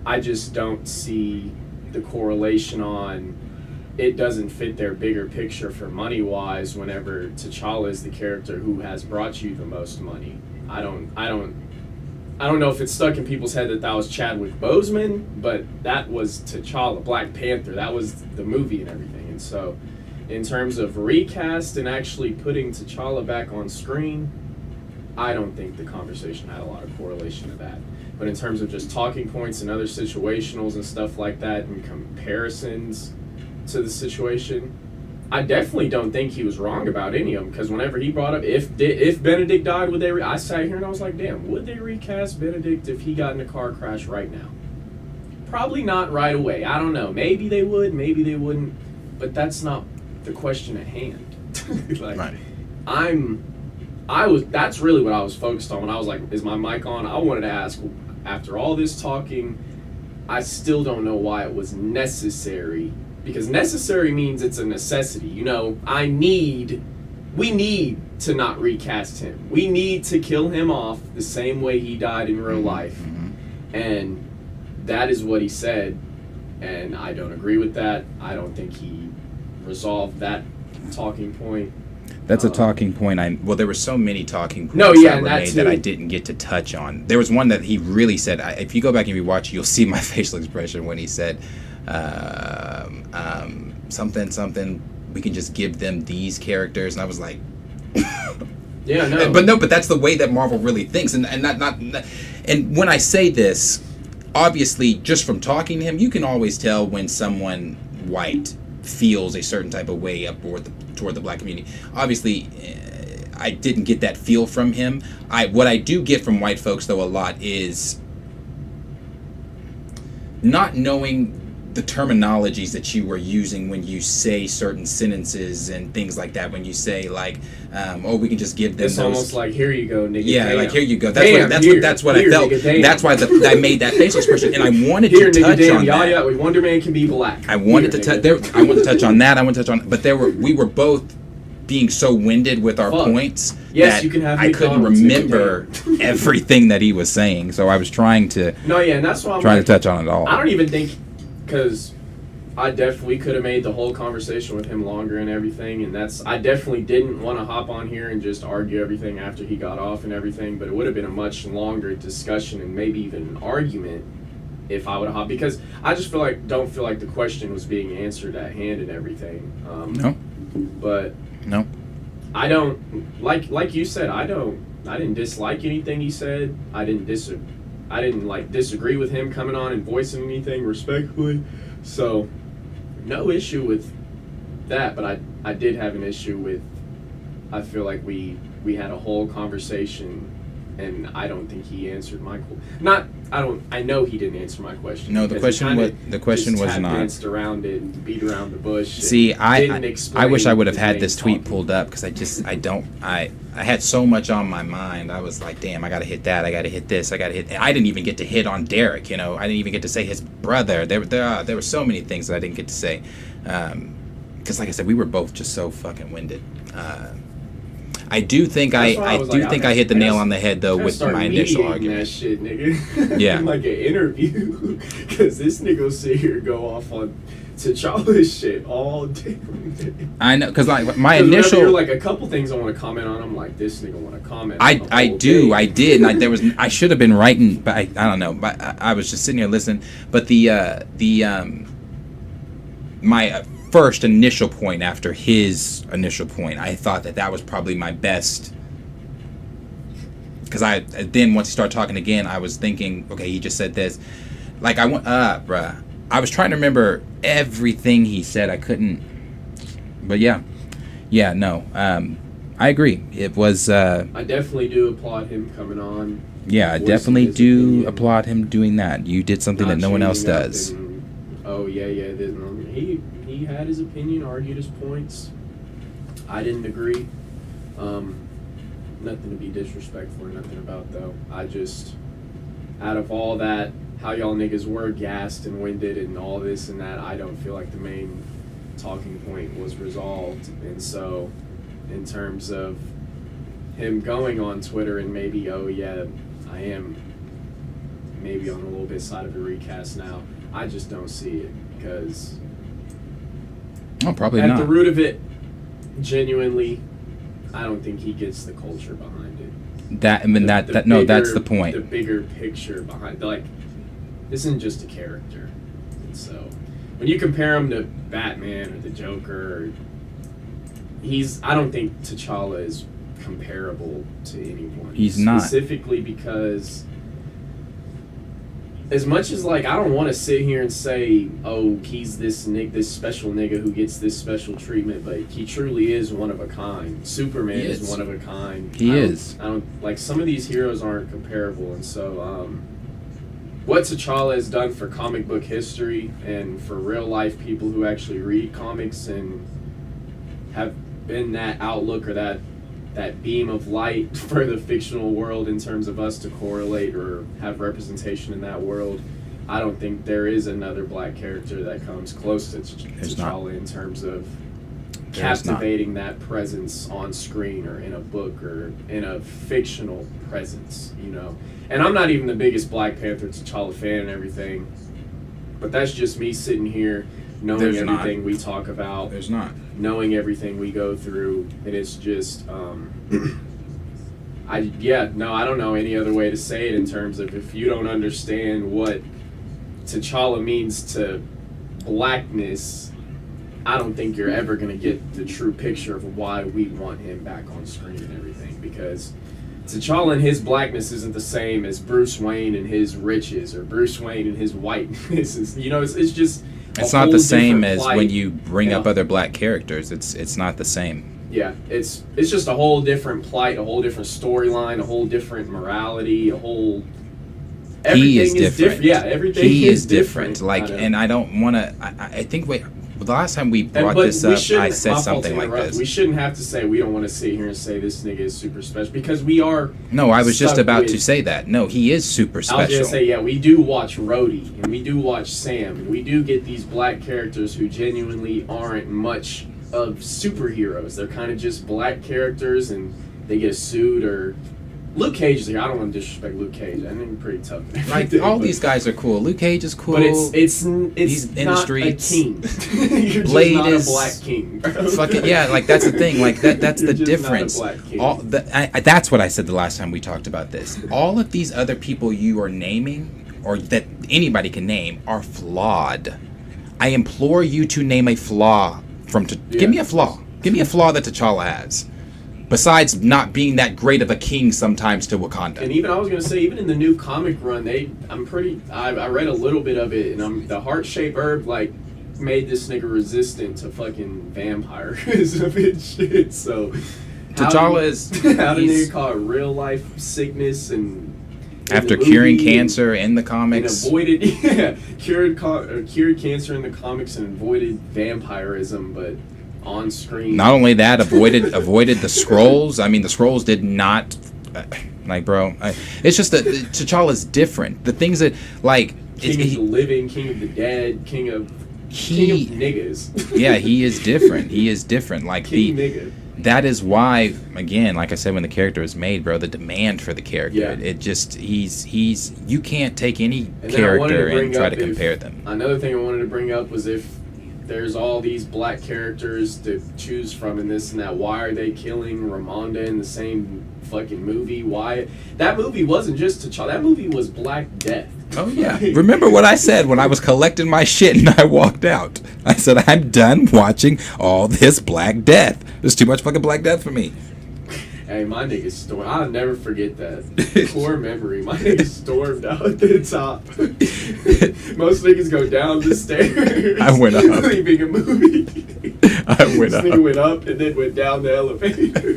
I just don't see the correlation on it doesn't fit their bigger picture for money-wise whenever T'Challa is the character who has brought you the most money. I don't know if it's stuck in people's head that was Chadwick Boseman, but that was T'Challa, Black Panther. That was the movie and everything. And so in terms of recast and actually putting T'Challa back on screen, I don't think the conversation had a lot of correlation to that. But in terms of just talking points and other situationals and stuff like that and comparisons to the situation, I definitely don't think he was wrong about any of them, because whenever he brought up if Benedict died, would they I sat here and I was like, damn, would they recast Benedict if he got in a car crash right now? Probably not right away. I don't know. Maybe they would, maybe they wouldn't, but that's not the question at hand. Right. That's really what I was focused on when I was like, is my mic on? I wanted to ask, after all this talking, I still don't know why it was necessary. Because necessary means it's a necessity. We need to not recast him. We need to kill him off the same way he died in real life. Mm-hmm. And that is what he said. And I don't agree with that. I don't think he resolved that talking point. That's a talking point. There were so many talking points that were made that I didn't get to touch on. There was one that he really said, if you go back and rewatch, you'll see my facial expression when he said, something, we can just give them these characters, and I was like, yeah, no, but that's the way that Marvel really thinks, and and when I say this, obviously, just from talking to him, you can always tell when someone white feels a certain type of way up toward the black community. Obviously, I didn't get that feel from him. What I do get from white folks, though, a lot is not knowing the terminologies that you were using when you say certain sentences and things like that. When you say like, we can just give them. It's those. almost like, here you go, nigga. Yeah, damn. like here you go. Damn, That's what I felt. Nigga, That's why I made that facial expression, and I wanted here, to nigga, touch damn, on that. Yeah, Wonder Man can be black. I wanted to touch. I wanted to touch on that. I wanted to touch on, but we were both being so winded with our points that you can have I couldn't McDonald's remember everything that he was saying. So I was trying to. No, yeah, and that's why I'm trying to touch on it all. I don't even think, because I definitely could have made the whole conversation with him longer and everything, and I definitely didn't want to hop on here and just argue everything after he got off and everything, but it would have been a much longer discussion and maybe even an argument if I would have hopped, because I just don't feel like the question was being answered at hand and everything. No. But no. I don't like you said, I didn't dislike anything he said. I didn't disagree with him coming on and voicing anything respectfully. So no issue with that, but I did have an issue with, I feel like we had a whole conversation and I don't think he answered my I know he didn't answer my question. No, the question was not. Danced around it and beat around the bush. See, I wish I would have had this tweet talking. pulled up, because I had so much on my mind. I was like, damn, I gotta hit that, I gotta hit this, I gotta hit. I didn't even get to hit on Derek. I didn't even get to say his brother. There were so many things that I didn't get to say, because like I said, we were both just so fucking winded. I do think I hit the nail on the head though with my initial argument. That shit, nigga. Yeah. Like an interview, because this nigga will sit here and go off on T'Challa's shit all day. I know, because like my initial, there were like a couple things I want to comment on. I'm like, this nigga want to comment. I did. And I should have been writing, but I don't know. But I was just sitting here listening. But my first initial point after his initial point, I thought that was probably my best, because then once he started talking again, I was thinking, okay, he just said this, like I was trying to remember everything he said. I couldn't, but no, I agree. It was. I definitely do applaud him coming on. Yeah, I definitely do applaud him doing that. You did something that no one else does. He had his opinion, argued his points. I didn't agree. Nothing to be disrespectful or nothing about, though. I just, out of all that, how y'all niggas were gassed and winded and all this and that, I don't feel like the main talking point was resolved. And so, in terms of him going on Twitter and maybe, I am maybe on a little bit side of the recast now, I just don't see it, because probably at not. the root of it, genuinely, I don't think he gets the culture behind it. That's the point. The bigger picture behind, like, this isn't just a character. And so, when you compare him to Batman or the Joker, I don't think T'Challa is comparable to anyone. He's not. Specifically because, as much as, like, I don't want to sit here and say, oh, he's this special nigga who gets this special treatment, but he truly is one of a kind. Superman is one of a kind. He is. I don't, like, some of these heroes aren't comparable, and so, what T'Challa has done for comic book history and for real life people who actually read comics and have been that outlook or that beam of light for the fictional world in terms of us to correlate or have representation in that world, I don't think there is another black character that comes close to T'Challa in terms of captivating that presence on screen or in a book or in a fictional presence, And I'm not even the biggest Black Panther T'Challa fan and everything, but that's just me sitting here knowing everything we talk about. There's not. Knowing everything we go through, and it's just, I don't know any other way to say it in terms of, if you don't understand what T'Challa means to blackness, I don't think you're ever going to get the true picture of why we want him back on screen and everything, because T'Challa and his blackness isn't the same as Bruce Wayne and his riches, or Bruce Wayne and his whiteness. It's just... It's not the same as when you bring up other black characters. It's not the same. Yeah, it's just a whole different plight, a whole different storyline, a whole different morality, a whole He is different. Yeah, everything he is is different. Like, and I don't want to. I think the last time we brought this up, I said something like this. We shouldn't have to say we don't want to sit here and say this nigga is super special because we are. No, I was just about to say that. No, he is super special. I was going to say, yeah, we do watch Rhodey and we do watch Sam and we do get these black characters who genuinely aren't much of superheroes. They're kind of just black characters and they get sued or. Luke Cage is here. I don't want to disrespect Luke Cage. I think he's pretty tough. Like all these guys are cool. Luke Cage is cool. But it's he's in the streets. A king. You're Blade just not is a black king. Fucking yeah, like that's the thing. Like that's the difference. Not a black king. That's what I said the last time we talked about this. All of these other people you are naming, or that anybody can name, are flawed. I implore you to name a flaw give me a flaw. Give me a flaw that T'Challa has. Besides not being that great of a king sometimes to Wakanda. And even I was gonna say, even in the new comic run, I read a little bit of it, and the heart-shaped herb like made this nigga resistant to fucking vampirism and shit. So T'Challa is how do nigga call it real life sickness and after curing cancer in the comics and avoided cured cancer in the comics and avoided vampirism, but. On screen. Not only that, avoided the Skrulls. I mean, the Skrulls did not, like, bro. It's just that T'Challa's different. The things that, like, King of the living, King of the dead, King of niggas. Yeah, he is different. He is different. Like nigga. That is why, again, like I said, when the character was made, bro, the demand for the character, yeah. it just he's you can't take any character and try to compare them. Another thing I wanted to bring up was if there's all these black characters to choose from and this and that. Why are they killing Ramonda in the same fucking movie? Why? That movie wasn't just T'Challa. That movie was Black Death. Oh, yeah. Remember what I said when I was collecting my shit and I walked out? I said, I'm done watching all this Black Death. There's too much fucking Black Death for me. Hey, my nigga stormed. I'll never forget that. Core memory. My nigga stormed out the top. Most niggas go down the stairs. I went up. Leaving a movie. I went up. This nigga went up and then went down the elevator.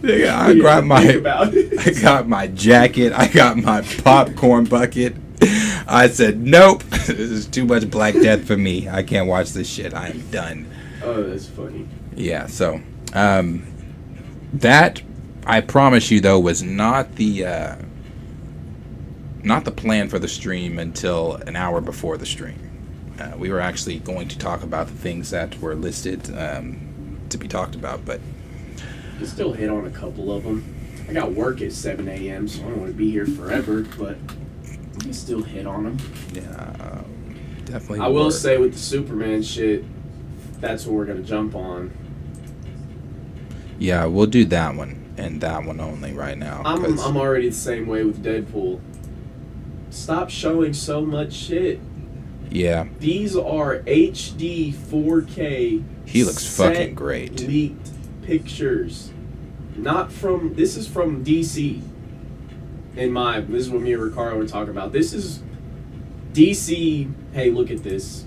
Nigga, I got my jacket. I got my popcorn bucket. I said, nope. This is too much Black Death for me. I can't watch this shit. I am done. Oh, that's funny. Yeah, so... that, I promise you, though, was not the plan for the stream until an hour before the stream. We were actually going to talk about the things that were listed to be talked about, but... You still hit on a couple of them. I got work at 7 a.m., so I don't want to be here forever, but you can still hit on them. Yeah, definitely. I will say with the Superman shit, that's what we're going to jump on. Yeah, we'll do that one and that one only right now. I'm already the same way with Deadpool. Stop showing so much shit. Yeah. These are HD 4K. He looks fucking great. Leaked pictures. Not from. This is from DC. This is what me and Ricardo were talking about. This is DC. Hey, look at this.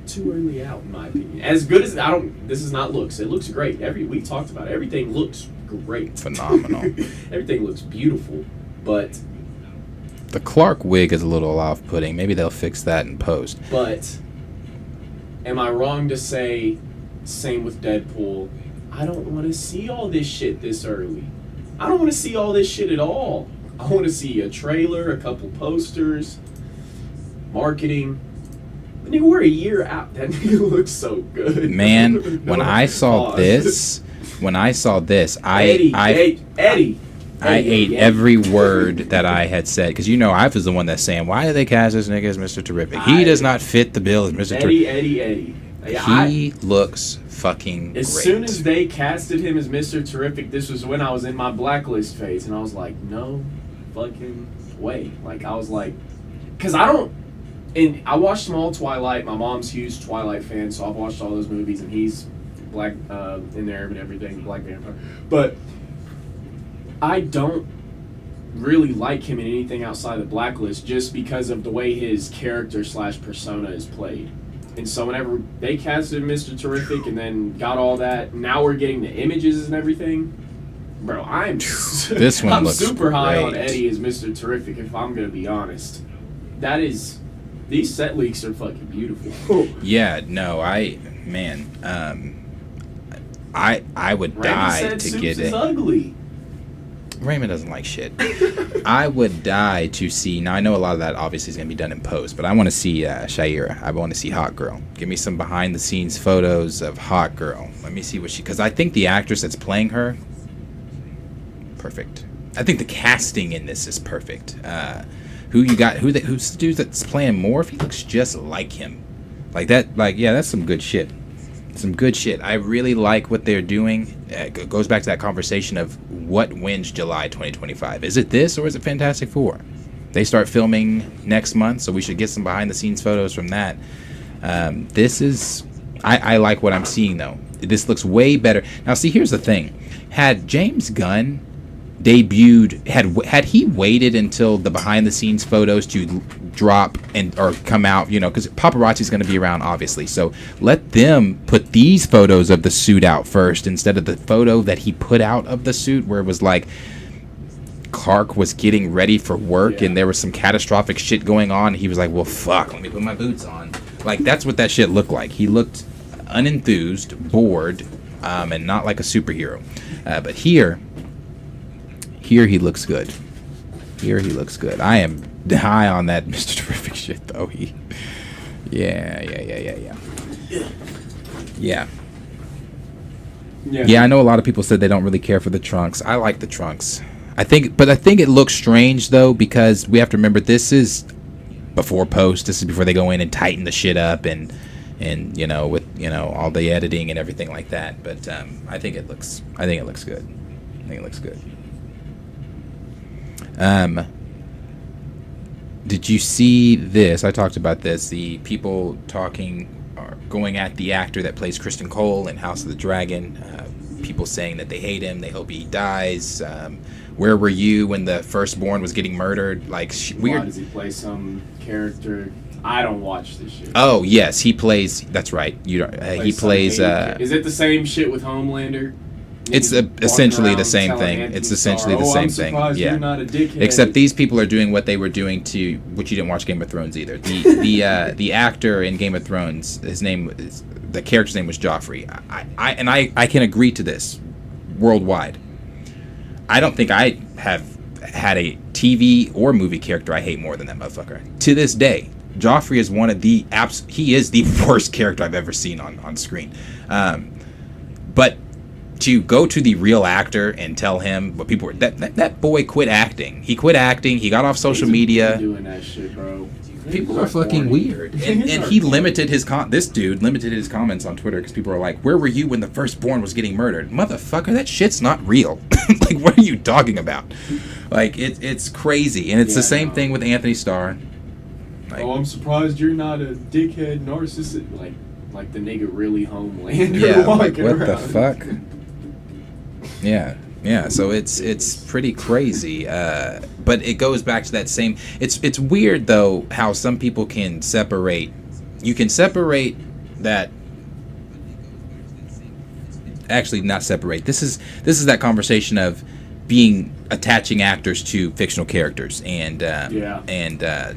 Too early out, in my opinion. As good as this is not looks. It looks great. We talked about it. Everything looks great. Phenomenal. Everything looks beautiful, but the Clark wig is a little off-putting. Maybe they'll fix that in post. But am I wrong to say same with Deadpool? I don't want to see all this shit this early. I don't want to see all this shit at all. I want to see a trailer, a couple posters, marketing. Nigga, we're a year out. That nigga looks so good. Man, when I saw this, I ate every word that I had said. Because, I was the one that's saying, why do they cast this nigga as Mr. Terrific? He does not fit the bill as Mr. Terrific. Eddie. He looks fucking great. As soon as they casted him as Mr. Terrific, this was when I was in my blacklist phase. And I was like, no fucking way. Like, I was like, because and I watched them all Twilight. My mom's a huge Twilight fan, so I've watched all those movies, and he's black in there and everything, Black Vampire. But I don't really like him in anything outside the Blacklist just because of the way his character / persona is played. And so whenever they casted Mr. Terrific and then got all that, now we're getting the images and everything. Bro, I'm This one I'm looks super high on great. Eddie as Mr. Terrific. If I'm gonna be honest, these set leaks are fucking beautiful. Yeah, no, I would Raymond die said to Soups get is it. ugly. Raymond doesn't like shit. I would die to see. Now I know a lot of that obviously is gonna be done in post, but I want to see Shaira. I want to see Hot Girl. Give me some behind the scenes photos of Hot Girl. Let me see what she. Because I think the actress that's playing her, perfect. I think the casting in this is perfect. Who you got? Who's the dude that's playing Morph? He looks just like him. Like that. Like yeah, that's some good shit. Some good shit. I really like what they're doing. It goes back to that conversation of what wins July 2025. Is it this or is it Fantastic Four? They start filming next month, so we should get some behind the scenes photos from that. This is, I like what I'm seeing though. This looks way better. Now see, here's the thing. Had James Gunn debuted, had he waited until the behind the scenes photos to drop or come out, you know, because paparazzi's going to be around obviously, so let them put these photos of the suit out first instead of the photo that he put out of the suit where it was like Clark was getting ready for work and there was some catastrophic shit going on. He was like, well fuck, let me put my boots on. Like that's what that shit looked like. He looked unenthused, bored, and not like a superhero. But here he looks good. Here he looks good. I am high on that Mr. Terrific shit though. Yeah. I know a lot of people said they don't really care for the trunks. I like the trunks. I think it looks strange though because we have to remember this is before post. This is before they go in and tighten the shit up and you know with you know all the editing and everything like that. But I think it looks good. Did you see this? I talked about this. The people going at the actor that plays Kristen Cole in House of the Dragon. People saying that they hate him. They hope he dies. Where were you when the firstborn was getting murdered? Like weird. Why does he play some character? I don't watch this shit. Oh yes, he plays. That's right. He plays. Is it the same shit with Homelander? It's essentially the same thing. It's essentially the same thing. Yeah. Except these people are doing what they were doing to, which you didn't watch Game of Thrones either. The actor in Game of Thrones, the character's name was Joffrey. I can agree to this worldwide. I don't think I have had a TV or movie character I hate more than that motherfucker. To this day, Joffrey is one of the he is the worst character I've ever seen on screen. But to go to the real actor and tell him what people were that boy quit acting. He quit acting. He got off social media. Doing that shit, bro. People are fucking weird. And he limited his this dude limited his comments on Twitter because people are like, "Where were you when the firstborn was getting murdered, motherfucker? That shit's not real." Like, what are you talking about? Like, it's crazy, and it's the same thing with Anthony Starr. Like, I'm surprised you're not a dickhead narcissist. Like the nigga really Homelander. Yeah, like walking what around. the fuck? Yeah. So it's pretty crazy. But it goes back to that same. It's weird though how some people can separate. You can separate that. Actually, not separate. This is that conversation of attaching actors to fictional characters and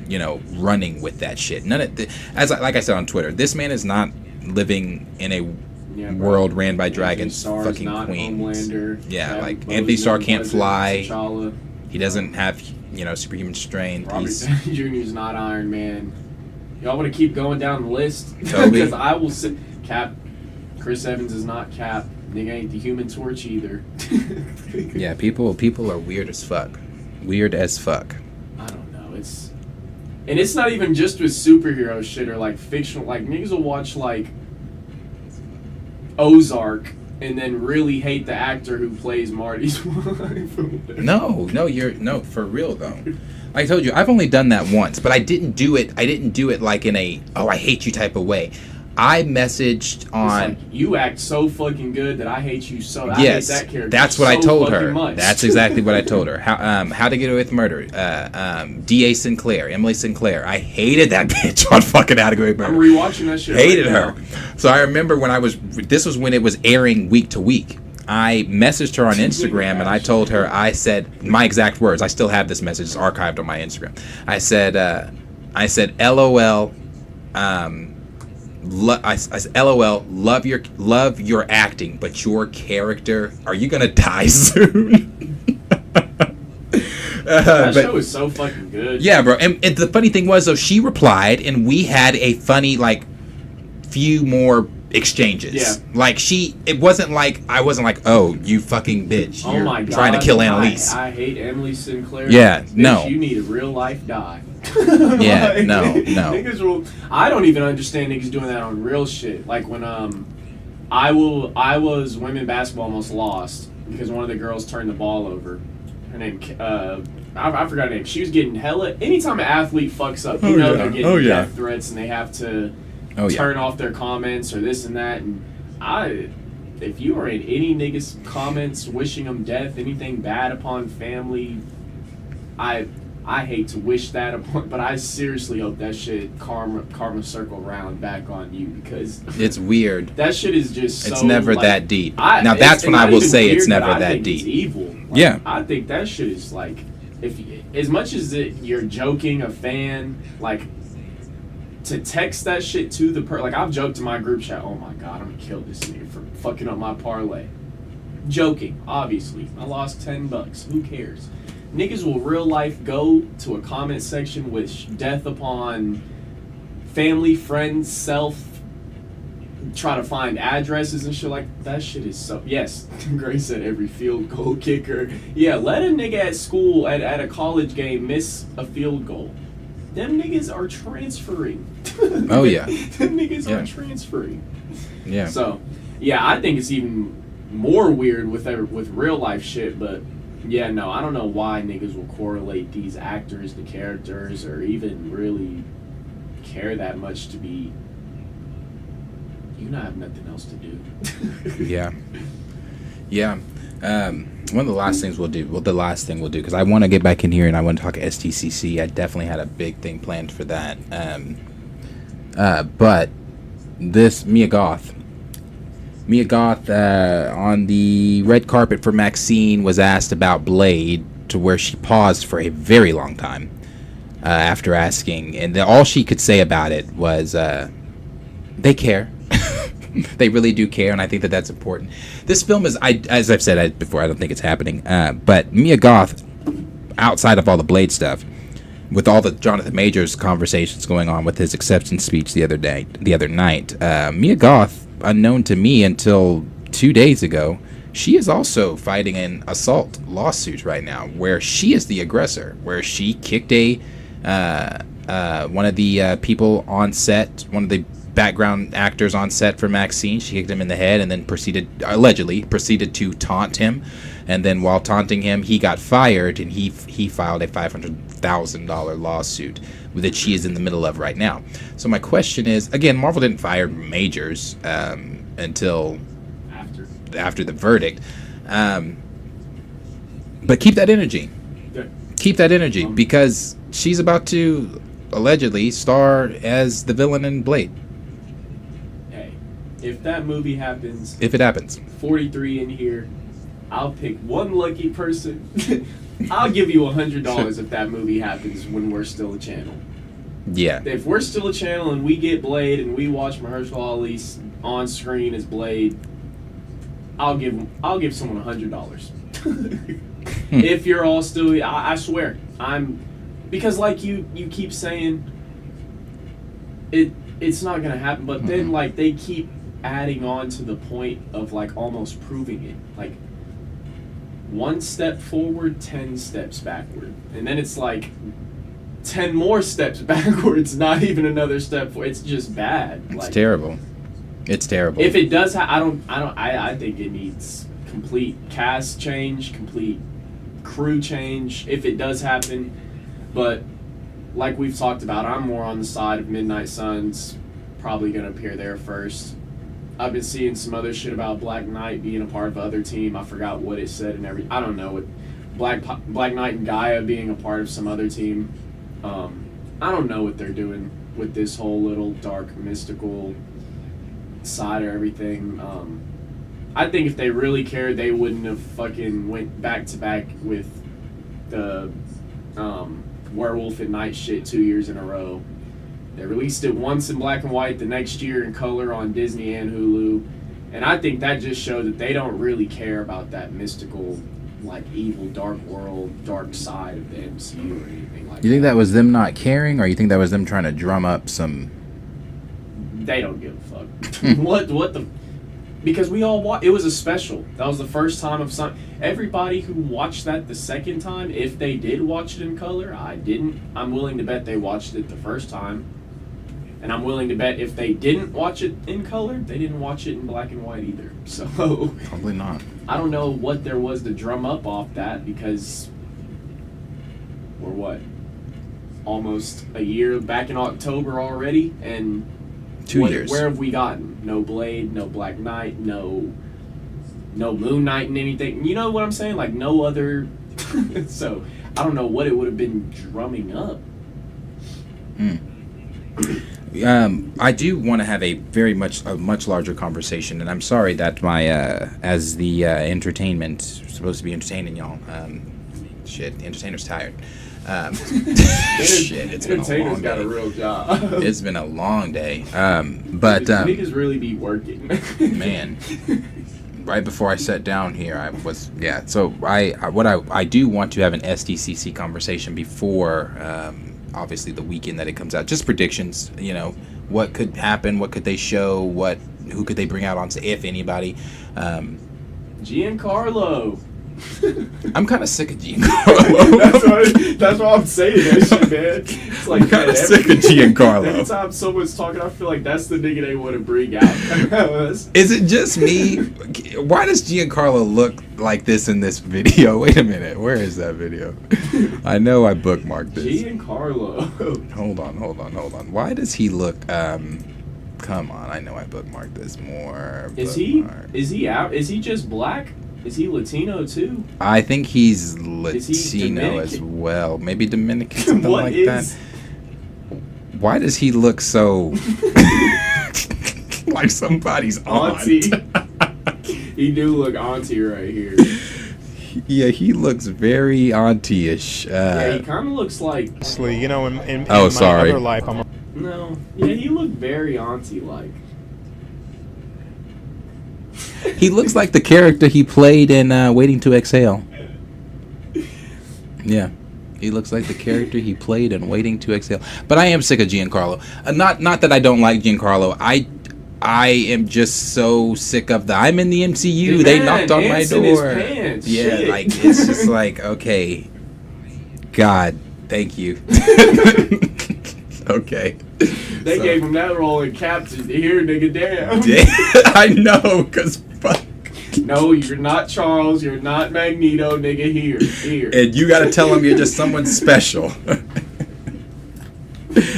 you know, running with that shit. Like I said on Twitter, this man is not living in a world ran by dragons, fucking queens. Yeah, like Anthony Starr can't fly. T'Challa. He doesn't have, you know, superhuman strength. Robert Downey Jr. is not Iron Man. Y'all want to keep going down the list? Toby. Because I will sit. Cap. Chris Evans is not Cap. Nigga ain't the Human Torch either. Yeah, people are weird as fuck. Weird as fuck. I don't know. It's not even just with superhero shit or like fictional. Like niggas will watch like Ozark and then really hate the actor who plays Marty's wife. No, for real though. Like I told you, I've only done that once, but I didn't do it like in a I hate you type of way. I messaged on. It's like, you act so fucking good that I hate you so. I Yes, hate that character. that's what I so told fucking her. much. That's exactly what I told her. How to Get Away with Murder. D.A. Sinclair, Emily Sinclair. I hated that bitch on fucking How to Get Away with I'm Murder. rewatching that shit. Hated right her. now. So I remember this was when it was airing week to week. I messaged her on Instagram and I told her, I said my exact words. I still have this message. It's archived on my Instagram. I said, LOL. I said, LOL. Love your acting, but your character. Are you gonna die soon? That show is so fucking good. Yeah, bro. And the funny thing was, though, she replied, and we had a funny, like, few more exchanges. Yeah. Like, it wasn't like, I wasn't like, oh, you fucking bitch. Oh You're my God. trying to kill Annalise. I hate Emily Sinclair. Yeah, Bitch, no. You need a real life die. Yeah, Like, no. Niggas will. I don't even understand niggas doing that on real shit. Like when I was women basketball almost lost because one of the girls turned the ball over. Her name I forgot her name. She was getting hella. Anytime an athlete fucks up, you know they're getting death threats and they have to turn off their comments or this and that. And if you are in any niggas comments wishing them death, anything bad upon family, I hate to wish that upon, but I seriously hope that shit karma circle round back on you because it's weird. That shit is just it's so, never like, that deep. Now that's when I will say weird, it's never I that think deep. It's evil. Like, Yeah. I think that shit is like, if as much as you're joking a fan, like to text that shit to the like I've joked to my group chat, oh my God, I'm gonna kill this nigga for fucking up my parlay. Joking, obviously. I lost $10. Who cares? Niggas will real life go to a comment section wish death upon family, friends, self, try to find addresses and shit like that. Shit is so. Yes, Gray said every field goal kicker. Yeah, let a nigga at school at a college game miss a field goal. Them niggas are transferring. Oh yeah. Them niggas are transferring. Yeah. So, yeah, I think it's even more weird with real life shit, but yeah, no, I don't know why niggas will correlate these actors to characters or even really care that much to be. You not have nothing else to do. Yeah. One of the last things we'll do, because I want to get back in here and I want to talk SDCC. I definitely had a big thing planned for that. But this Mia Goth on the red carpet for Maxine was asked about Blade, to where she paused for a very long time after asking, and all she could say about it was they care. They really do care, and I think that that's important. This film is, as I've said before, I don't think it's happening. But Mia Goth, outside of all the Blade stuff, with all the Jonathan Majors conversations going on with his acceptance speech the other night, Mia Goth, unknown to me until 2 days ago, she is also fighting an assault lawsuit right now, where she is the aggressor, where she kicked one of the people on set, one of the background actors on set for Maxine. She kicked him in the head and then allegedly proceeded to taunt him. And then while taunting him, he got fired, and he filed a $500,000 lawsuit that she is in the middle of right now. So my question is, again, Marvel didn't fire Majors until after the verdict. But keep that energy. Yeah. Keep that energy, because she's about to allegedly star as the villain in Blade. If that movie happens, If it happens. 43 in here, I'll pick one lucky person. I'll give you $100 if that movie happens when we're still a channel. Yeah. If we're still a channel and we get Blade and we watch Mahershala Ali on screen as Blade, I'll give someone $100. If you're all still, I swear, because like you keep saying, it's not gonna happen, but then like they keep adding on to the point of like almost proving it, like 1 step forward, 10 steps backward, and then it's like 10 more steps backwards, not even another step forward. It's just bad. It's terrible. It's terrible. If it does, I think it needs complete cast change, complete crew change. If it does happen, but like we've talked about, I'm more on the side of Midnight Suns. Probably gonna appear there first. I've been seeing some other shit about Black Knight being a part of other team. I forgot what it said and I don't know. With Black Knight and Gaia being a part of some other team. I don't know what they're doing with this whole little dark mystical side of everything. I think if they really cared, they wouldn't have fucking went back to back with the Werewolf at Night shit 2 years in a row. They released it once in black and white, the next year in color on Disney and Hulu. And I think that just showed that they don't really care about that mystical, like, evil, dark world, dark side of the MCU or anything like that. You think that was them not caring, or you think that was them trying to drum up some... They don't give a fuck. What the... Because we all watched... It was a special. That was the first time of some... Everybody who watched that the second time, if they did watch it in color, I didn't. I'm willing to bet they watched it the first time. And I'm willing to bet if they didn't watch it in color, they didn't watch it in black and white either. So... Probably not. I don't know what there was to drum up off that, because we're what? Almost a year back in October already, and... 2 years. Where have we gotten? No Blade, no Black Knight, no Moon Knight and anything. You know what I'm saying? Like, no other... So, I don't know what it would have been drumming up. I do want to have a much larger conversation, and I'm sorry that my as the entertainment supposed to be entertaining y'all. Shit, the entertainer's tired. Shit, it's been a long got day. a real job. It's been a long day. But niggas really be working. Man, right before I sat down here, I was So I do want to have an SDCC conversation before. Obviously the weekend that it comes out, just predictions, you know, what could happen, what could they show, who could they bring out on, if anybody. Giancarlo. I'm kind of sick of Giancarlo. that's why I'm saying that shit, man. It's like, I'm kind of sick of Giancarlo. Every time someone's talking, I feel like that's the nigga they want to bring out. Is it just me? Why does Giancarlo look like this in this video? Wait a minute, where is that video? I know I bookmarked this. Giancarlo. Hold on. Why does he look? Come on, I know I bookmarked this more. Is he out? Is he just black? Is he Latino too? I think he's Latino as well. Maybe Dominican, something like that. Why does he look so like somebody's auntie? He do look auntie right here. Yeah, he looks very auntie-ish. Yeah, he kind of looks like... You know, in my other life, No. Yeah, he looked very auntie-like. He looks like the character he played in Waiting to Exhale. Yeah. He looks like the character he played in Waiting to Exhale. But I am sick of Giancarlo. Not that I don't like Giancarlo. I am just so sick of I'm in the MCU. Man, they knocked on my door. His pants. Yeah, Shit. like it's just like, okay. God, thank you. Okay. They gave him that role in Captain. Here, nigga, damn. I know, because fuck. No, you're not Charles. You're not Magneto, nigga. Here. And you got to tell him you're just someone special.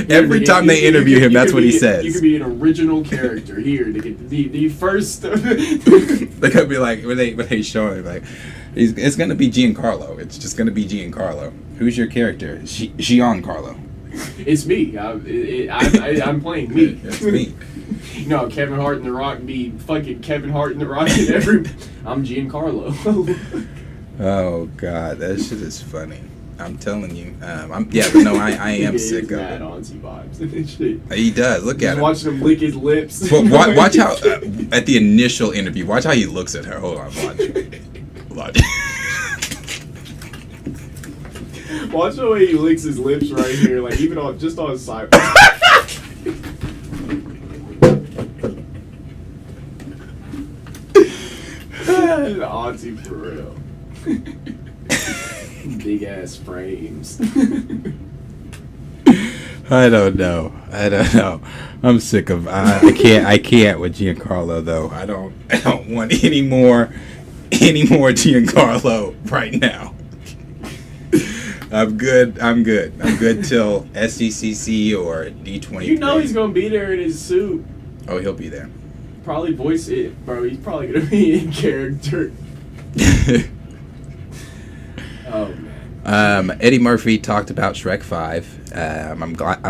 Every time they interview him, that's what he says. You could be an original character here. Nigga, the first. They could be like, when they show it, like, it's going to be Giancarlo. It's just going to be Giancarlo. Who's your character? Giancarlo. It's me. I'm playing me. It's me. No, Kevin Hart and The Rock be fucking Kevin Hart and The Rock and I'm Giancarlo. Oh God, that shit is funny. I'm telling you. I am sick of it. Auntie vibes and shit. He does. Look at him. Watching him lick his lips. Well, watch how at the initial interview. Watch how he looks at her. Hold on, watch. Watch the way he licks his lips right here, like even on his side. Auntie for real. Big ass frames. I don't know. I'm sick of. I can't with Giancarlo though. I don't want any more Giancarlo right now. I'm good till SDCC or D23. You know he's gonna be there in his suit. Oh, he'll be there. Probably voice it, bro. He's probably gonna be in character. Oh man. Eddie Murphy talked about Shrek 5. I'm glad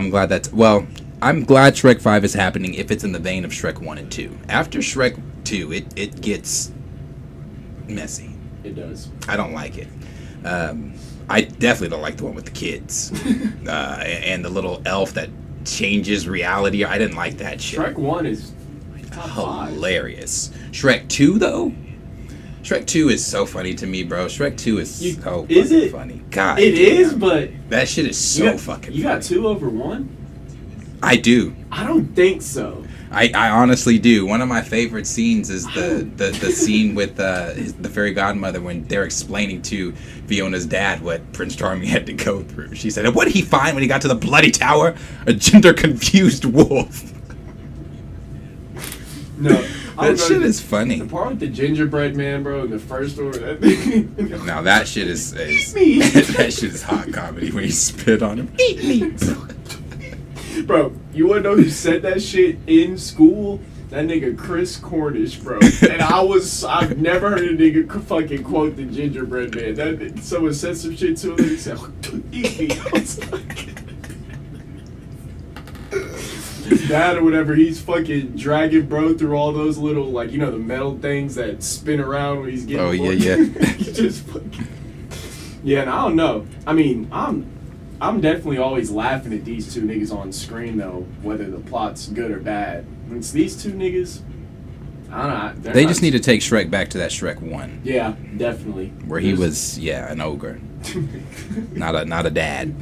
Shrek 5 is happening if it's in the vein of Shrek 1 and 2. After Shrek 2, it gets messy. It does. I don't like it. I definitely don't like the one with the kids and the little elf that changes reality. I didn't like that shit. Shrek 1 is top 5. Hilarious. Shrek 2 though. Shrek 2 is so funny to me, bro. Shrek 2 is so fucking funny. God, It is, but that shit is so fucking funny. You got 2 over 1? I do. I don't think so. I honestly do. One of my favorite scenes is the scene with the fairy godmother when they're explaining to Fiona's dad what Prince Charming had to go through. She said, "What did he find when he got to the bloody tower? A gender-confused wolf." No. That shit is funny. The part with the gingerbread man, bro, in the first order. That thing. Now that shit is Eat me. that shit is hot comedy when you spit on him. Eat me. Bro, you wanna know who said that shit in school? That nigga Chris Cornish, bro. And I've never heard a nigga fucking quote the gingerbread man. Someone said some shit to him and he said, "Eat me." I was like, that or whatever, he's fucking dragging bro through all those little, like, you know, the metal things that spin around when he's getting yeah. He just fucking... Yeah, and I don't know. I mean, I'm definitely always laughing at these two niggas on screen, though, whether the plot's good or bad. When it's these two niggas, I don't know. They just need to take Shrek back to that Shrek 1. Yeah, definitely. Where he was, an ogre. Not a dad.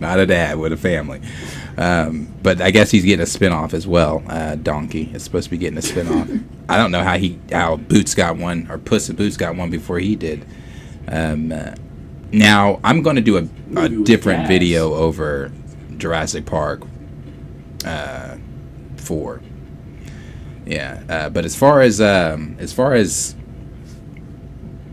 Not a dad with a family. But I guess he's getting a spinoff as well. Donkey is supposed to be getting a spinoff. I don't know how Boots got one, or Puss in Boots got one before he did. Now, I'm going to do a different video over Jurassic Park 4. Yeah, but as far as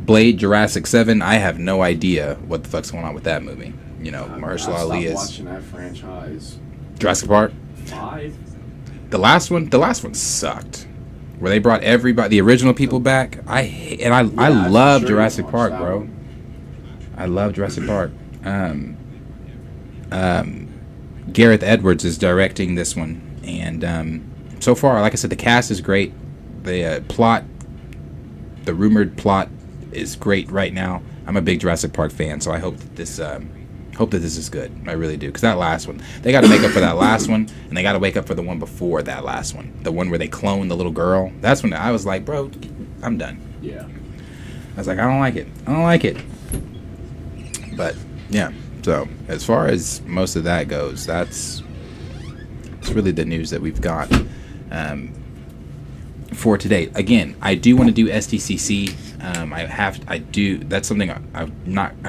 Blade Jurassic 7, I have no idea what the fuck's going on with that movie. You know, Mahershala Ali is watching that franchise. Jurassic Park 5. The last one sucked. Where they brought everybody, the original people back. I love Jurassic Park, bro. I love Jurassic Park. Gareth Edwards is directing this one, and so far, like I said, the cast is great. The the rumored plot is great right now. I'm a big Jurassic Park fan, so I hope that this is good. I really do, because that last one, they got to make up for that last one, and they got to wake up for the one before that last one, the one where they clone the little girl. That's when I was like, bro, I'm done. Yeah. I was like, I don't like it. But yeah, so as far as most of that goes, that's really the news that we've got for today. Again, I do want to do SDCC. That's something I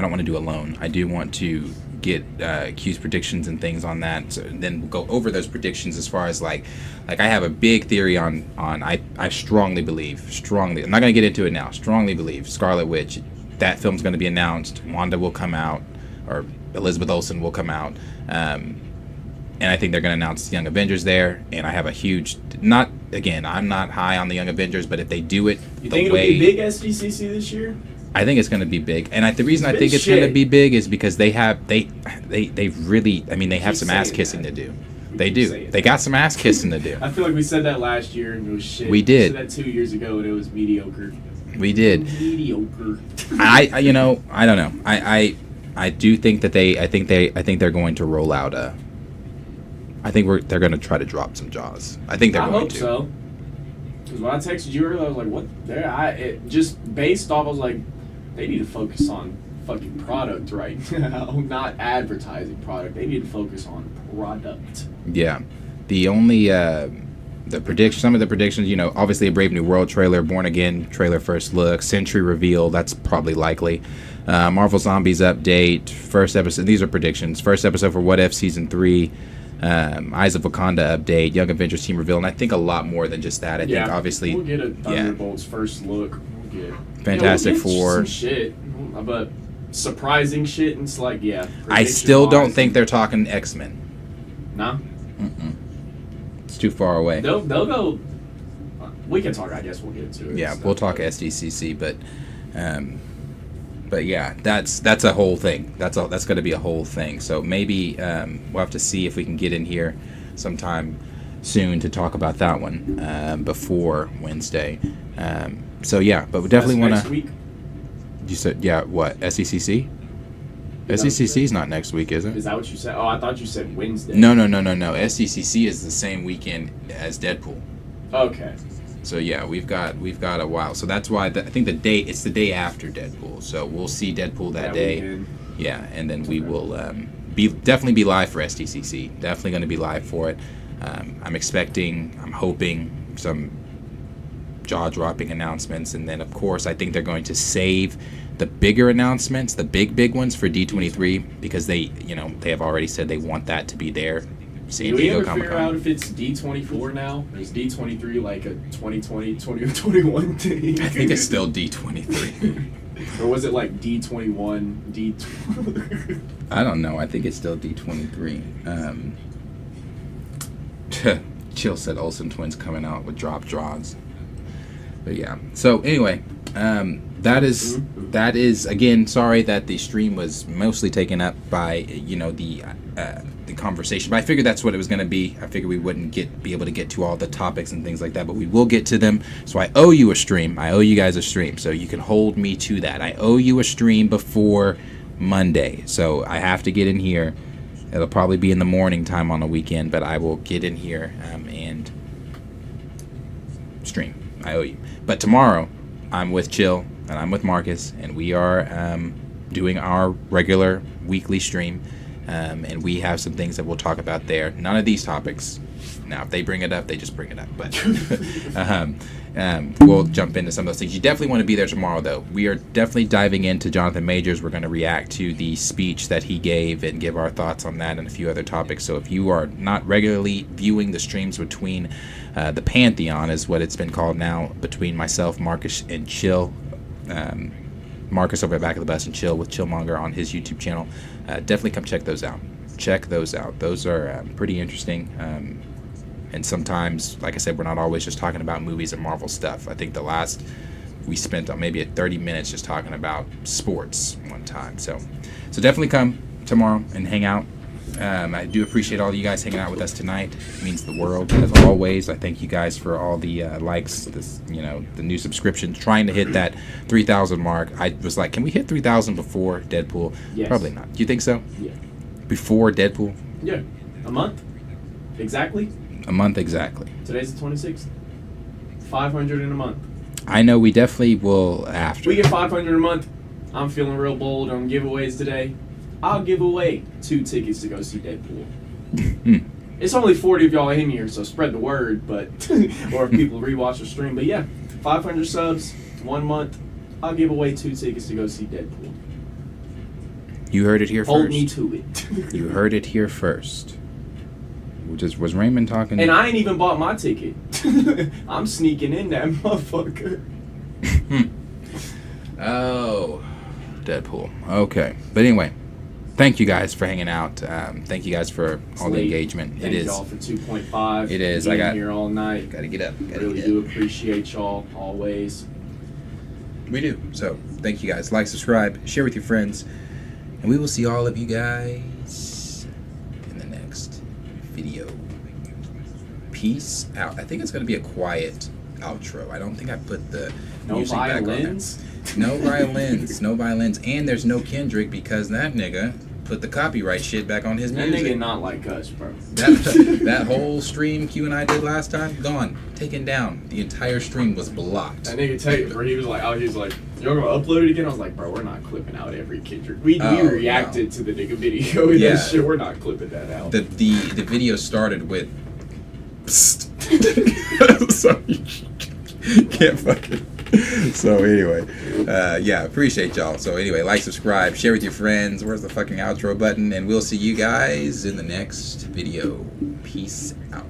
don't want to do alone. I do want to get Q's predictions and things on that, so then we'll go over those predictions as far as like I have a big theory on I strongly believe, I'm not going to get into it now, strongly believe Scarlet Witch, that film's going to be announced. Wanda will come out, or Elizabeth Olsen will come out, and I think they're going to announce Young Avengers there. And I have a huge, I'm not high on the Young Avengers, but if they do it, you think it'll be big SDCC this year? I think it's going to be big, and the reason I think it's going to be big is because they have some ass kissing to do. They do. They got some ass kissing to do. I feel like we said that last year and it was shit. We did. We said that 2 years ago and it was mediocre. We did. Mediocre. I don't know. I do think that I think they're going to roll out they're going to try to drop some Jaws. I think they're going to. I hope so. Because when I texted you earlier, I was like, what? Just based off, I was like, they need to focus on fucking product right now, not advertising product. They need to focus on product. Yeah. The only, some of the predictions, obviously a Brave New World trailer, Born Again trailer first look, Sentry reveal, that's probably likely. Marvel Zombies update, first episode, these are predictions, first episode for What If Season 3, Eyes of Wakanda update, Young Avengers team reveal, and I think a lot more than just that. I think obviously we'll get a Thunderbolts first look. We'll get Fantastic Four. Some shit, but surprising shit, and it's like I still don't think they're talking X-Men. Nah. It's too far away. They'll go. We can talk. I guess we'll get into it. Yeah, we'll talk SDCC, but yeah, that's a whole thing. That's going to be a whole thing. So maybe we'll have to see if we can get in here sometime soon to talk about that one before Wednesday. So yeah, but we definitely want Next to. week. You said yeah. What SDCC? Is that what you SDCC is not next week, is it? Is that what you said? Oh, I thought you said Wednesday. No. SDCC is the same weekend as Deadpool. Okay. So yeah, we've got a while. So that's why I think it's the day after Deadpool. So we'll see Deadpool that day. Weekend. Yeah, and then we will definitely be live for SDCC. Definitely going to be live for it. I'm hoping some jaw-dropping announcements, and then of course I think they're going to save the bigger announcements, the big ones for D23, because they have already said they want that to be there. San Do we Diego ever Comic figure out Con. if it's D24 now? Or is D23 like a 2020, 2021 thing? I think it's still D23. Or was it like D21, D20? I don't know. I think it's still D23. Chill said Olsen Twins coming out with drop draws. But yeah. So anyway, that is again. Sorry that the stream was mostly taken up by the conversation. But I figured that's what it was going to be. I figured we wouldn't be able to get to all the topics and things like that, but we will get to them. So I owe you a stream. I owe you guys a stream. So you can hold me to that. I owe you a stream before Monday. So I have to get in here. It'll probably be in the morning time on the weekend, but I will get in here and stream. I owe you. But tomorrow, I'm with Chill and I'm with Marcus, and we are doing our regular weekly stream, and we have some things that we'll talk about there. None of these topics. Now, if they bring it up, they just bring it up. But we'll jump into some of those things. You definitely want to be there tomorrow, though. We are definitely diving into Jonathan Majors. We're going to react to the speech that he gave and give our thoughts on that and a few other topics. So if you are not regularly viewing the streams between the Pantheon, is what it's been called now, between myself, Marcus, and Chill, Marcus over at Back of the Bus and Chill with Chillmonger on his YouTube channel, definitely come check those out. Those are pretty interesting. And sometimes, like I said, we're not always just talking about movies and Marvel stuff. I think we spent maybe 30 minutes just talking about sports one time. So definitely come tomorrow and hang out. I do appreciate all of you guys hanging out with us tonight. It means the world, as always. I thank you guys for all the likes, the new subscriptions, trying to hit that 3,000 mark. I was like, can we hit 3,000 before Deadpool? Yes. Probably not. Do you think so? Yeah. Before Deadpool? Yeah. A month? Exactly? A month exactly. Today's the 26th. 500 in a month. I know we definitely will after. We get 500 a month. I'm feeling real bold on giveaways today. I'll give away 2 tickets to go see Deadpool. It's only 40 of y'all in here, so spread the word, but or if people rewatch the stream. But yeah, 500 subs, 1 month. I'll give away 2 tickets to go see Deadpool. You heard it here Hold first. me to it. You heard it here first. Was Raymond talking? And I ain't even bought my ticket. I'm sneaking in that motherfucker. Oh, Deadpool. Okay, but anyway, thank you guys for hanging out. Thank you guys for all the engagement. Thank It is. y'all for 2.5. It is. Being here all night. Gotta get up. Really do appreciate y'all always. We do. So thank you guys. Like, subscribe, share with your friends, and we will see all of you guys in the next video. Peace out. I think it's gonna be a quiet outro. I don't think I put the music back on there. No violins, no violins, and there's no Kendrick because that nigga put the copyright shit back on his That music. nigga not like us, bro. That whole stream Q and I did last time, gone, taken down. The entire stream was blocked. That nigga tell you, bro, he was like, you're gonna upload it again? I was like, bro, we're not clipping out every Kendrick. We reacted to the nigga video and that shit. We're not clipping that out. The video started with. So you can't fucking. So anyway, appreciate y'all. So anyway, like, subscribe, share with your friends. Where's the fucking outro button? And we'll see you guys in the next video. Peace out.